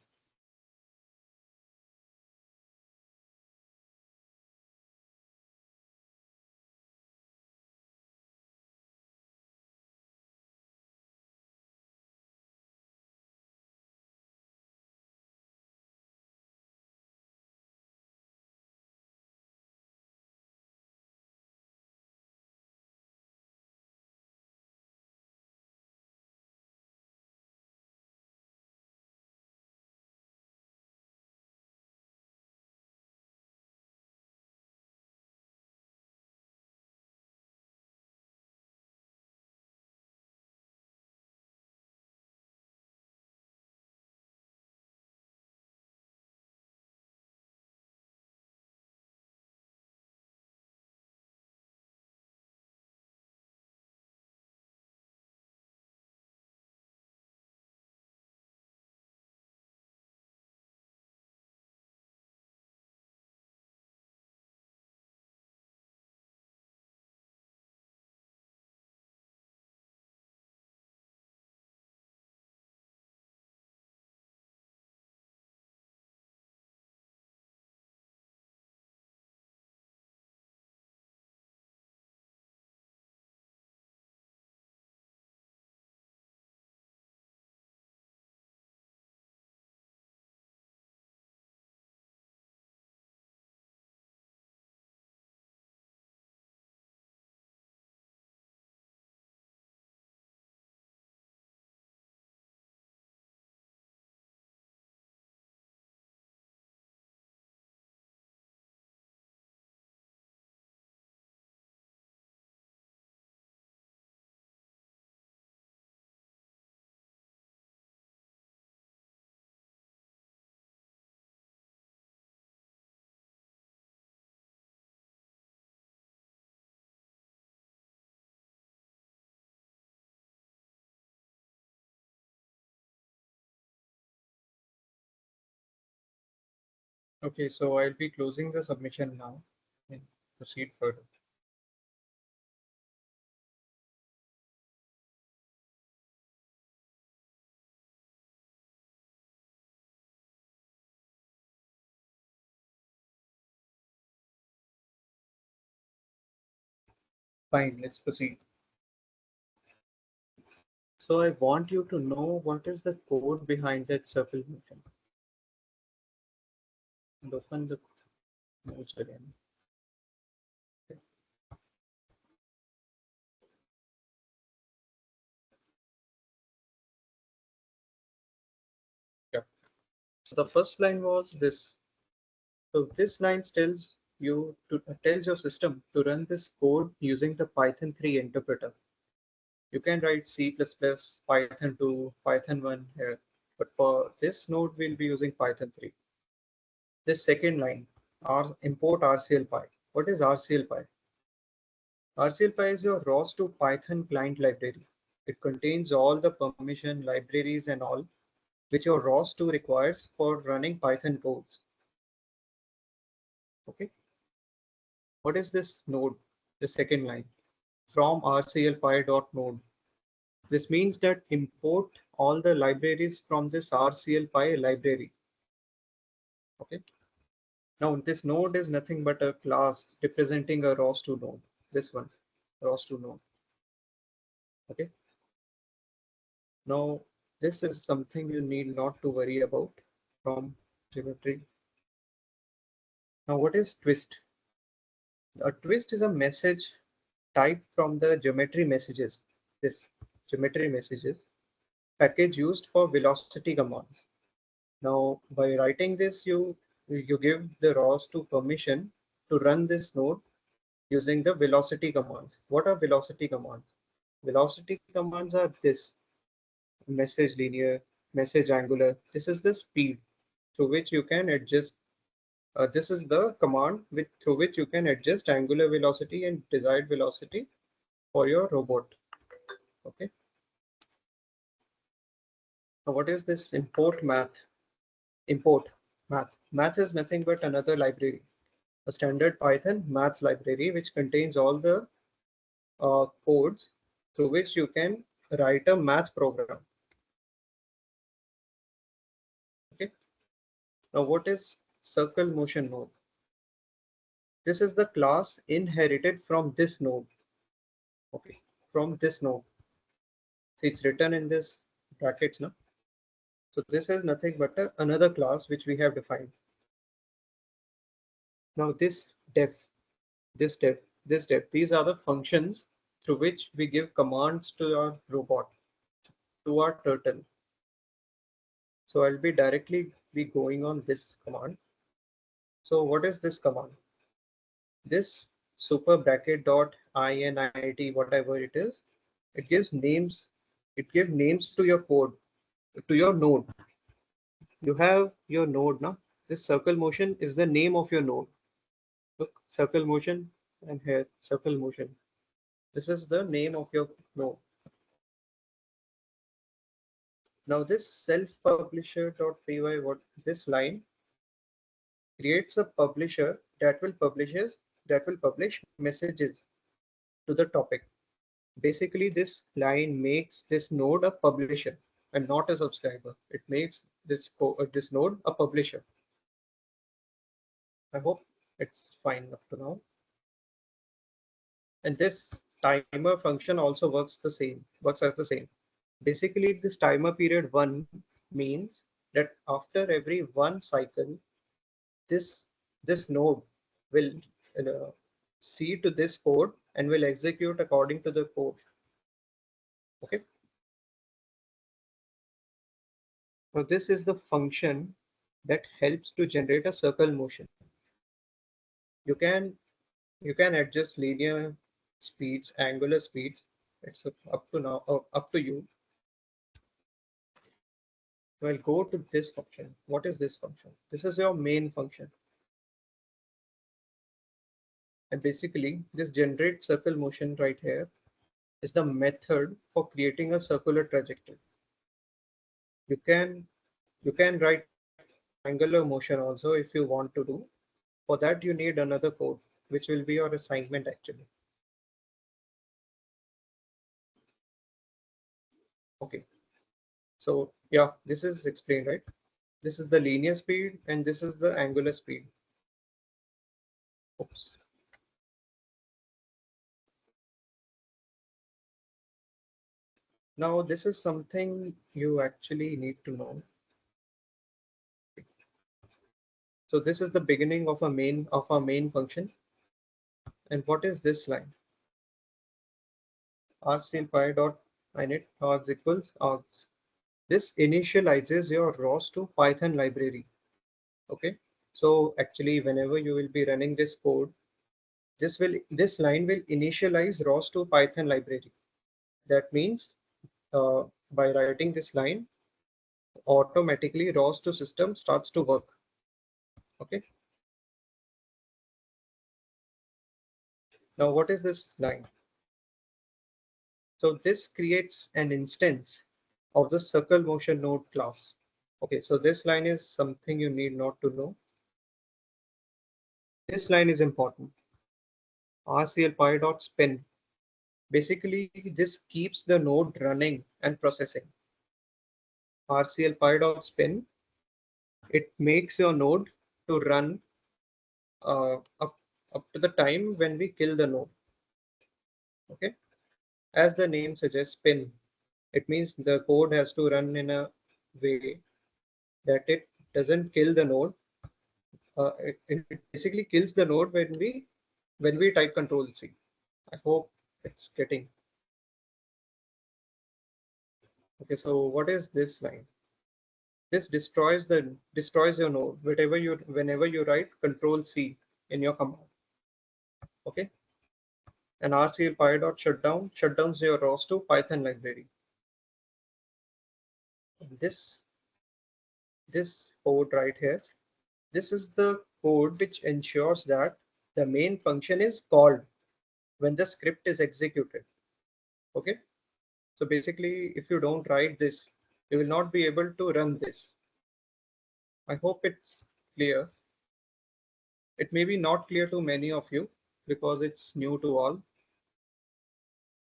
Okay, so I'll be closing the submission now and proceed further. Fine, let's proceed. So I want you to know what is the code behind that circle motion. And open the notes again. Yeah. So the first line was this. So this line tells your system to run this code using the Python 3 interpreter. You can write C++, Python 2, Python 1 here, but for this node, we'll be using Python 3. This second line, import RCLPy. What is RCLPy? RCLPy is your ROS to Python client library. It contains all the permission, libraries, and all which your ROS2 requires for running Python codes. Okay. What is this node? The second line from rclpy.node. This means that import all the libraries from this rclpy library. Okay. Now this node is nothing but a class representing a ROS2 node. This one, ROS2 node. Okay. Now this is something you need not to worry about from geometry. Now what is twist? A twist is a message type from the geometry messages. This geometry messages package used for velocity commands. Now, by writing this, you give the ROS to permission to run this node using the velocity commands. What are velocity commands? Velocity commands are this: message linear, message angular. This is the speed through which you can adjust. This is the command through which you can adjust angular velocity and desired velocity for your robot. Okay. Now, what is this import math? Import math. Math is nothing but another library, a standard Python math library, which contains all the codes through which you can write a math program. Now, what is circle motion node? This is the class inherited from this node. Okay, from this node. So it's written in this brackets now. So this is nothing but another class which we have defined. Now this def, this def, this def, these are the functions through which we give commands to our robot, to our turtle. So I'll be directly be going on this command. So what is this command? This super bracket dot init, whatever it is, it gives names. It gives names to your code, to your node. You have your node now. This circle motion is the name of your node. Look, circle motion, and here circle motion. This is the name of your node. Now this self-publisher.py, what this line creates a publisher that will publish messages to the topic. Basically, this line makes this node a publisher and not a subscriber. It makes this node a publisher. I hope it's fine up to now. And this timer function also works as the same. Basically, this timer period 1 means that after every one cycle, this this node will uh, see to this code and will execute according to the code. Okay. Now this is the function that helps to generate a circle motion. You can you can adjust linear speeds, angular speeds. It's up to now up to you. Well, go to this function. What is this function? This is your main function. And basically, this generate circle motion right here is the method for creating a circular trajectory. You can you can write triangular motion also if you want to do. For that, you need another code, which will be your assignment actually. Okay. So yeah, this is explained, right? This is the linear speed and this is the angular speed. Oops. Now this is something you actually need to know. So this is the beginning of our main function. And what is this line? rclpy dot init args equals args. This initializes your ROS to Python library. Okay. So actually, whenever you will be running this code, this line will initialize ROS to Python library. That means by writing this line, automatically ROS to system starts to work. Okay. Now, what is this line? So this creates an instance of the circle motion node class. Okay, so this line is something you need not to know. This line is important. rclpy.spin. Basically, this keeps the node running and processing. rclpy.spin, it makes your node to run up to the time when we kill the node. Okay, as the name suggests, spin. It means the code has to run in a way that it doesn't kill the node. It basically kills the node when we type Control C. I hope it's getting. Okay, so what is this line? This destroys your node whenever you write Control C in your command. Okay, and rclpy.shutdown shutdowns your ROS to Python library. This code right here, this is the code which ensures that the main function is called when the script is executed. Okay, so basically, if you don't write this, you will not be able to run this. I hope it's clear. It may be not clear to many of you because it's new to all.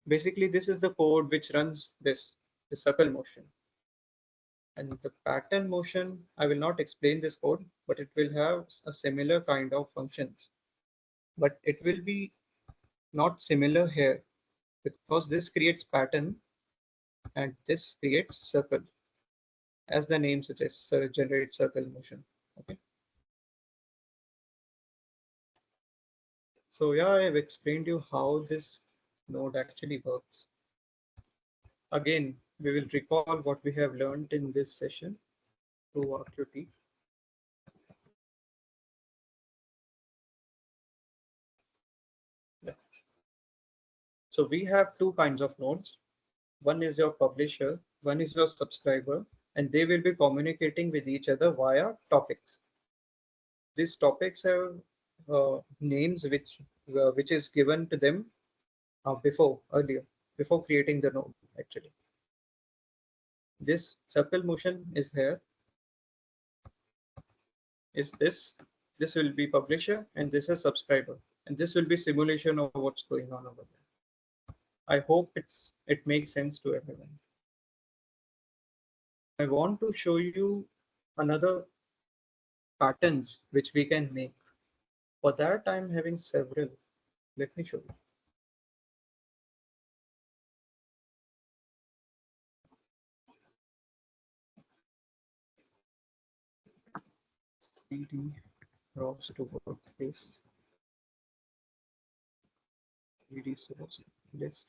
Basically, this is the code which runs the circle motion. And the pattern motion, I will not explain this code, but it will have a similar kind of functions. But it will be not similar here because this creates pattern and this creates circle. As the name suggests, generate circle motion. Okay. So yeah, I've explained you how this node actually works. Again, we will recall what we have learned in this session through RQT. Yeah. So we have two kinds of nodes. One is your publisher, one is your subscriber, and they will be communicating with each other via topics. These topics have names which is given to them before creating the node actually. This circle motion is here, is this will be publisher and this is subscriber, and this will be simulation of what's going on over there. I hope it makes sense to everyone. I want to show you another patterns which we can make. For that, I'm having several. Let me show you. CD rows to workspace, CD source list.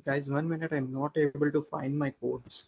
Guys, 1 minute, I'm not able to find my codes.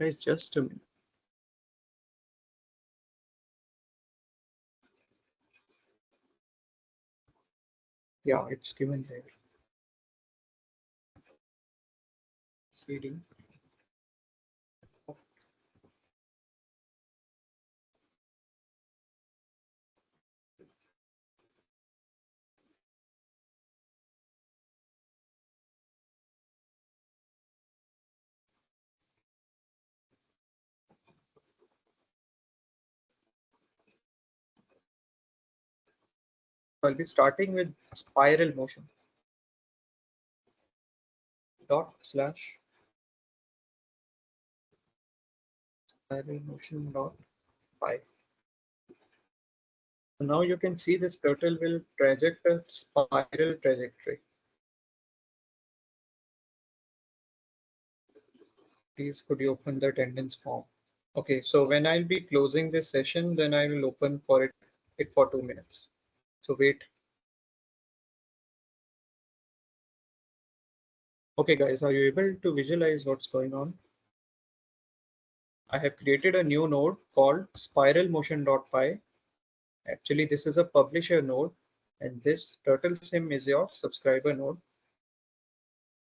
Guys, just a minute. Yeah, it's given there. CD. I'll be starting with spiral motion. Dot slash spiral motion dot py. So now you can see this turtle will traject a spiral trajectory. Please could you open the attendance form? Okay, so when I'll be closing this session, then I will open for it for 2 minutes. So wait. Okay, guys, are you able to visualize what's going on? I have created a new node called spiralmotion.py. Actually, this is a publisher node, and this turtle sim is your subscriber node.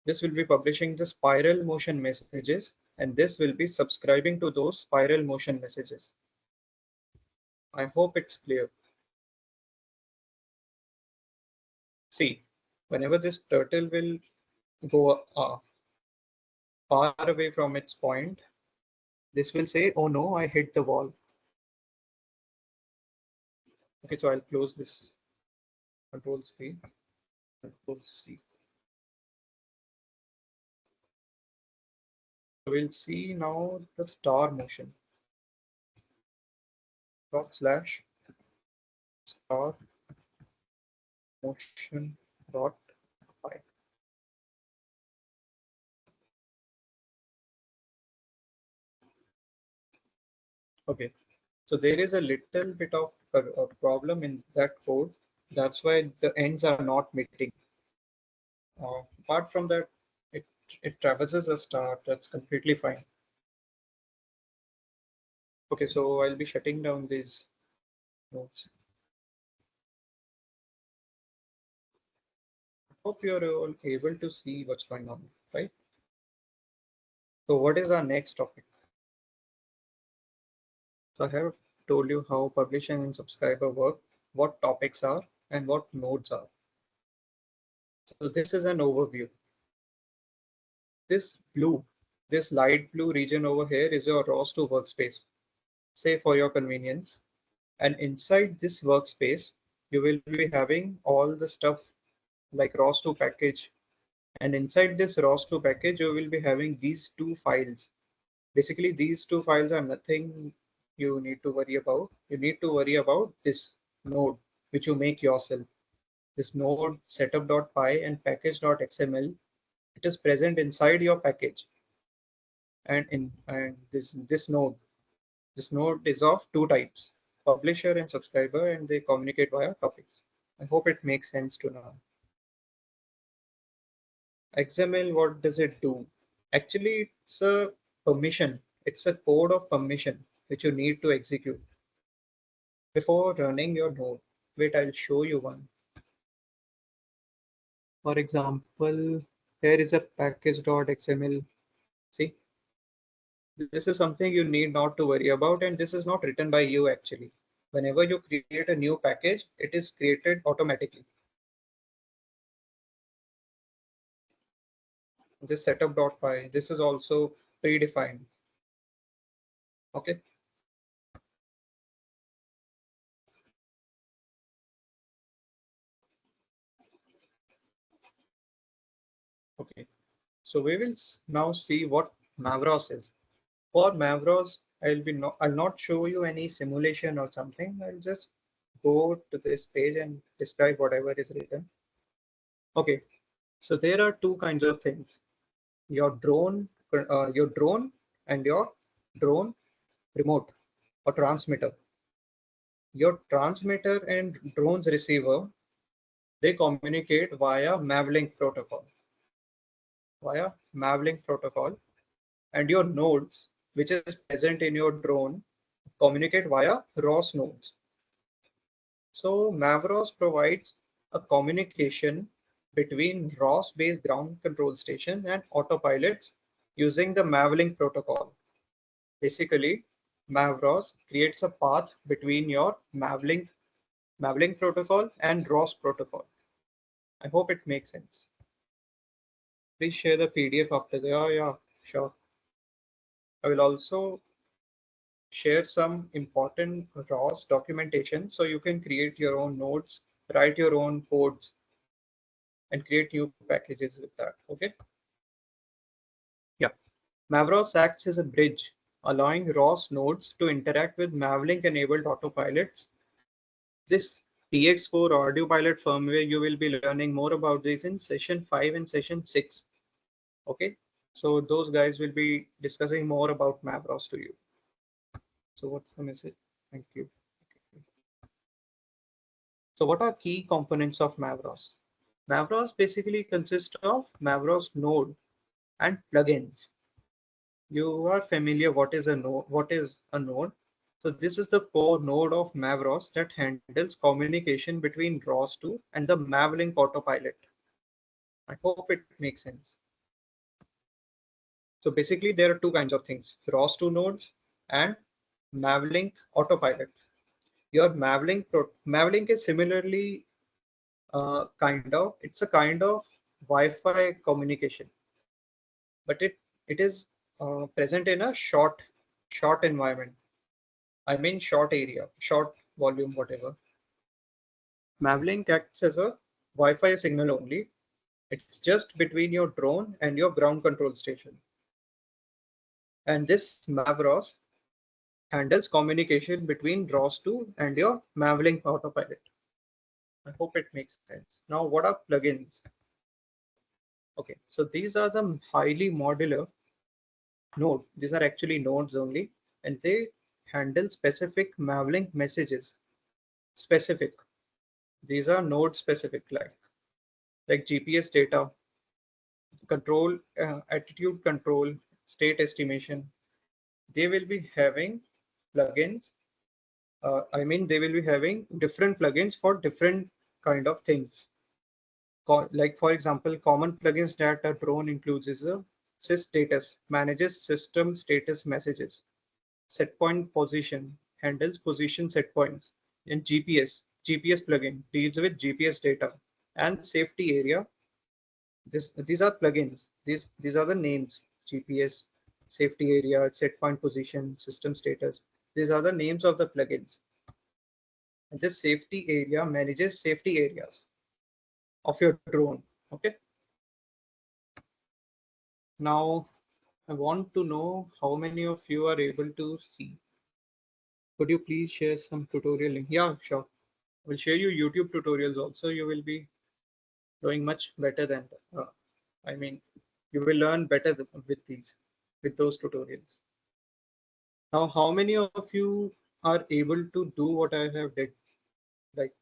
This will be publishing the spiral motion messages, and this will be subscribing to those spiral motion messages. I hope it's clear. See, whenever this turtle will go far away from its point, this will say, oh no, I hit the wall. Okay, so I'll close this. Control C, Control C. So we'll see now the star motion. /star motion dot py. Okay, so there is a little bit of a problem in that code. That's why the ends are not meeting. Apart from that, it, it traverses a star. That's completely fine. Okay, so I'll be shutting down these nodes. Hope you're all able to see what's going on, right? So what is our next topic? So I have told you how publisher and subscriber work, what topics are, and what nodes are. So this is an overview. This blue, this light blue region over here is your ROS2 workspace, say for your convenience. And inside this workspace, you will be having all the stuff like ROS2 package. And inside this ROS2 package, you will be having these two files. Basically, these two files are nothing you need to worry about. You need to worry about this node, which you make yourself. This node setup.py and package.xml, it is present inside your package. And this node is of two types, publisher and subscriber, and they communicate via topics. I hope it makes sense to now. XML, what does it do? Actually, it's a permission. It's a code of permission which you need to execute before running your node. Wait, I'll show you one. For example, here is a package.xml. See, this is something you need not to worry about, and this is not written by you actually. Whenever you create a new package, it is created automatically. This setup.py, this is also predefined. Okay. Okay. So we will now see what Mavros is. For Mavros, I'll not show you any simulation or something. I'll just go to this page and describe whatever is written. Okay. So there are two kinds of things. Your drone and your drone remote or transmitter. Your transmitter and drone's receiver, they communicate via Mavlink protocol. And your nodes, which is present in your drone, communicate via ROS nodes. So Mavros provides a communication between ROS-based ground control station and autopilots using the Mavlink protocol. Basically, Mavros creates a path between your Mavlink protocol and ROS protocol. I hope it makes sense. Please share the PDF after the, yeah, sure. I will also share some important ROS documentation so you can create your own nodes, write your own codes, and create new packages with that. Okay. Yeah. Mavros acts as a bridge, allowing ROS nodes to interact with Mavlink enabled autopilots. This TX4 audio pilot firmware, you will be learning more about this in session 5 and session 6. Okay. So those guys will be discussing more about Mavros to you. So what's the message? Thank you. So what are key components of Mavros? Mavros basically consists of Mavros node and plugins. You are familiar what is a node? What is a node? So this is the core node of Mavros that handles communication between ROS2 and the Mavlink autopilot. I hope it makes sense. So basically there are two kinds of things, ROS2 nodes and Mavlink autopilot. Your Mavlink is similarly It's a kind of Wi-Fi communication, but it is present in a short environment. I mean short area, short volume, whatever. Mavlink acts as a Wi-Fi signal only. It's just between your drone and your ground control station. And this MavROS handles communication between ROS2 and your Mavlink autopilot. I hope it makes sense. Now, what are plugins? Okay, so these are the highly modular node. These are actually nodes only, and they handle specific Mavlink messages. Specific. These are node specific, like GPS data, control, attitude control, state estimation. They will be having plugins. They will be having different plugins for different kind of things. Like for example, common plugins that a drone includes is a sys status, manages system status messages. Set point position, handles position set points. And GPS plugin deals with GPS data. And safety area, these are plugins. These are the names: GPS, safety area, set point position, system status. These are the names of the plugins. And this safety area manages safety areas of your drone. Okay. Now I want to know how many of you are able to see. Could you please share some tutorial link? Yeah, sure. We'll share you YouTube tutorials also. You will be doing much better than I mean, you will learn better with with those tutorials. Now, how many of you are able to do what I have did, like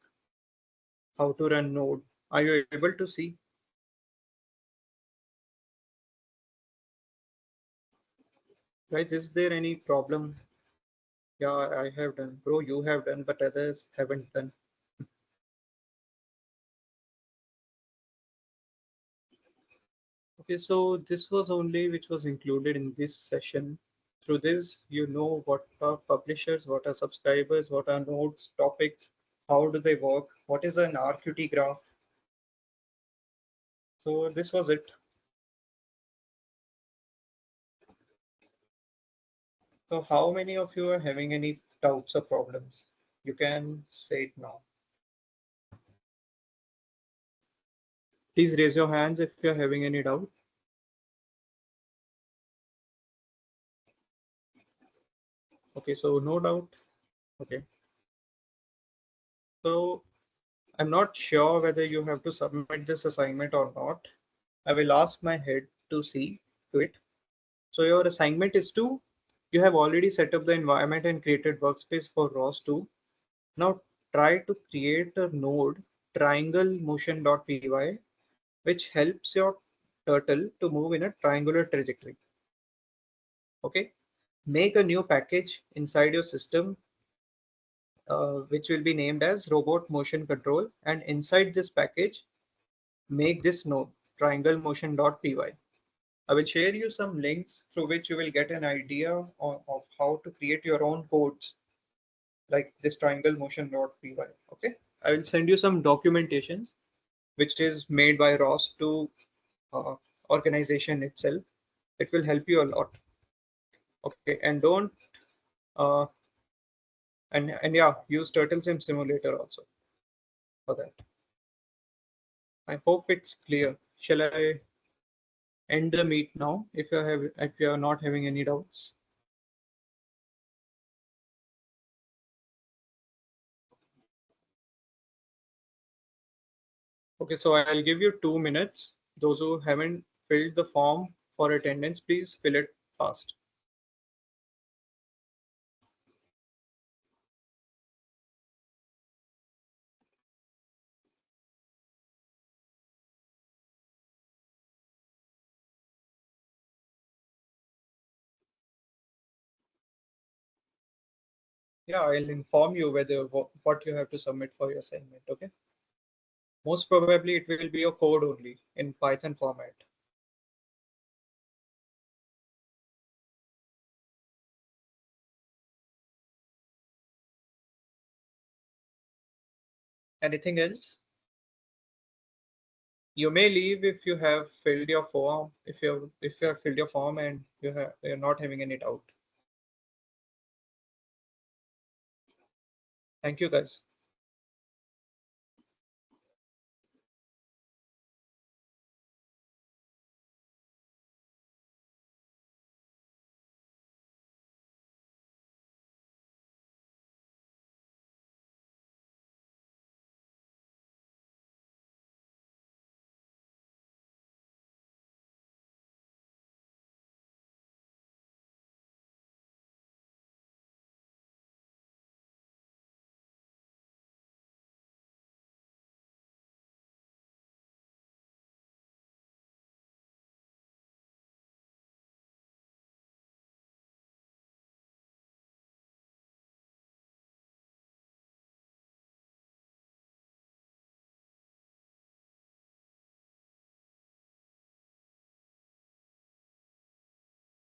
how to run node? Are you able to see? Guys, is there any problem? Yeah, I have done. Bro, you have done, but others haven't done. Okay, so this was only which was included in this session. Through this, you know what are publishers, what are subscribers, what are nodes, topics, how do they work, what is an RQT graph. So this was it. So how many of you are having any doubts or problems? You can say it now. Please raise your hands if you're having any doubt. Okay, so no doubt. Okay. So I'm not sure whether you have to submit this assignment or not. I will ask my head to see to it. So your assignment is to, you have already set up the environment and created workspace for ROS2. Now try to create a node triangle motion.py, which helps your turtle to move in a triangular trajectory. Okay. Make a new package inside your system, which will be named as robot motion control. And inside this package, make this node triangle motion.py. I will share you some links through which you will get an idea of how to create your own codes like this triangle motion.py. Okay. I will send you some documentations which is made by ROS to uh, organization itself. It will help you a lot. Okay. And don't uh, and yeah, use Turtle Sim Simulator also for that. I hope it's clear. Shall I end the meet now if you are not having any doubts? Okay, so I'll give you 2 minutes. Those who haven't filled the form for attendance, please fill it fast. Yeah, I'll inform you whether what you have to submit for your assignment. Okay. Most probably it will be a code only in Python format. Anything else? You may leave if you have filled your form. If you have filled your form and you're not having any doubt. Thank you, guys.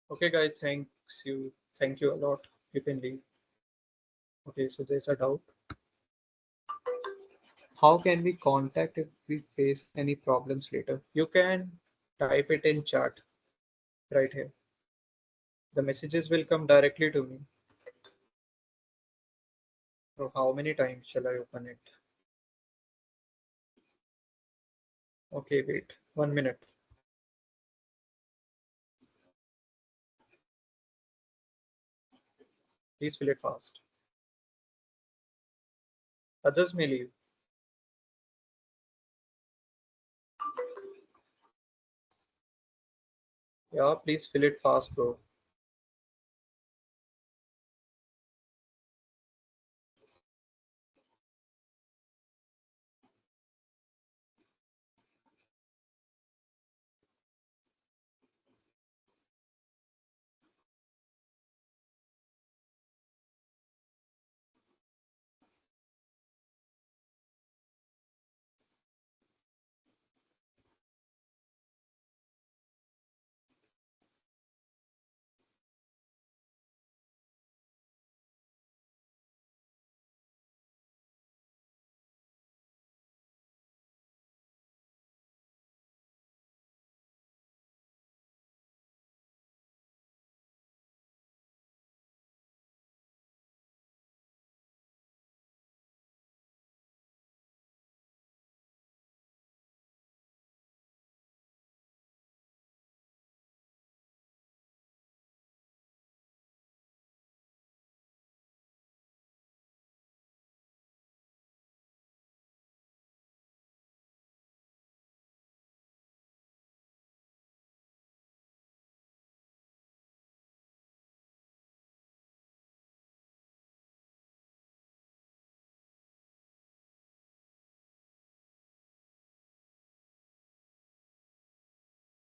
Okay, guys. Thank you a lot. You can leave. Okay, so there's a doubt. How can we contact if we face any problems later? You can type it in chat right here. The messages will come directly to me. So how many times shall I open it? Okay, wait 1 minute. Please fill it fast. Others may leave. Yeah, please fill it fast, bro.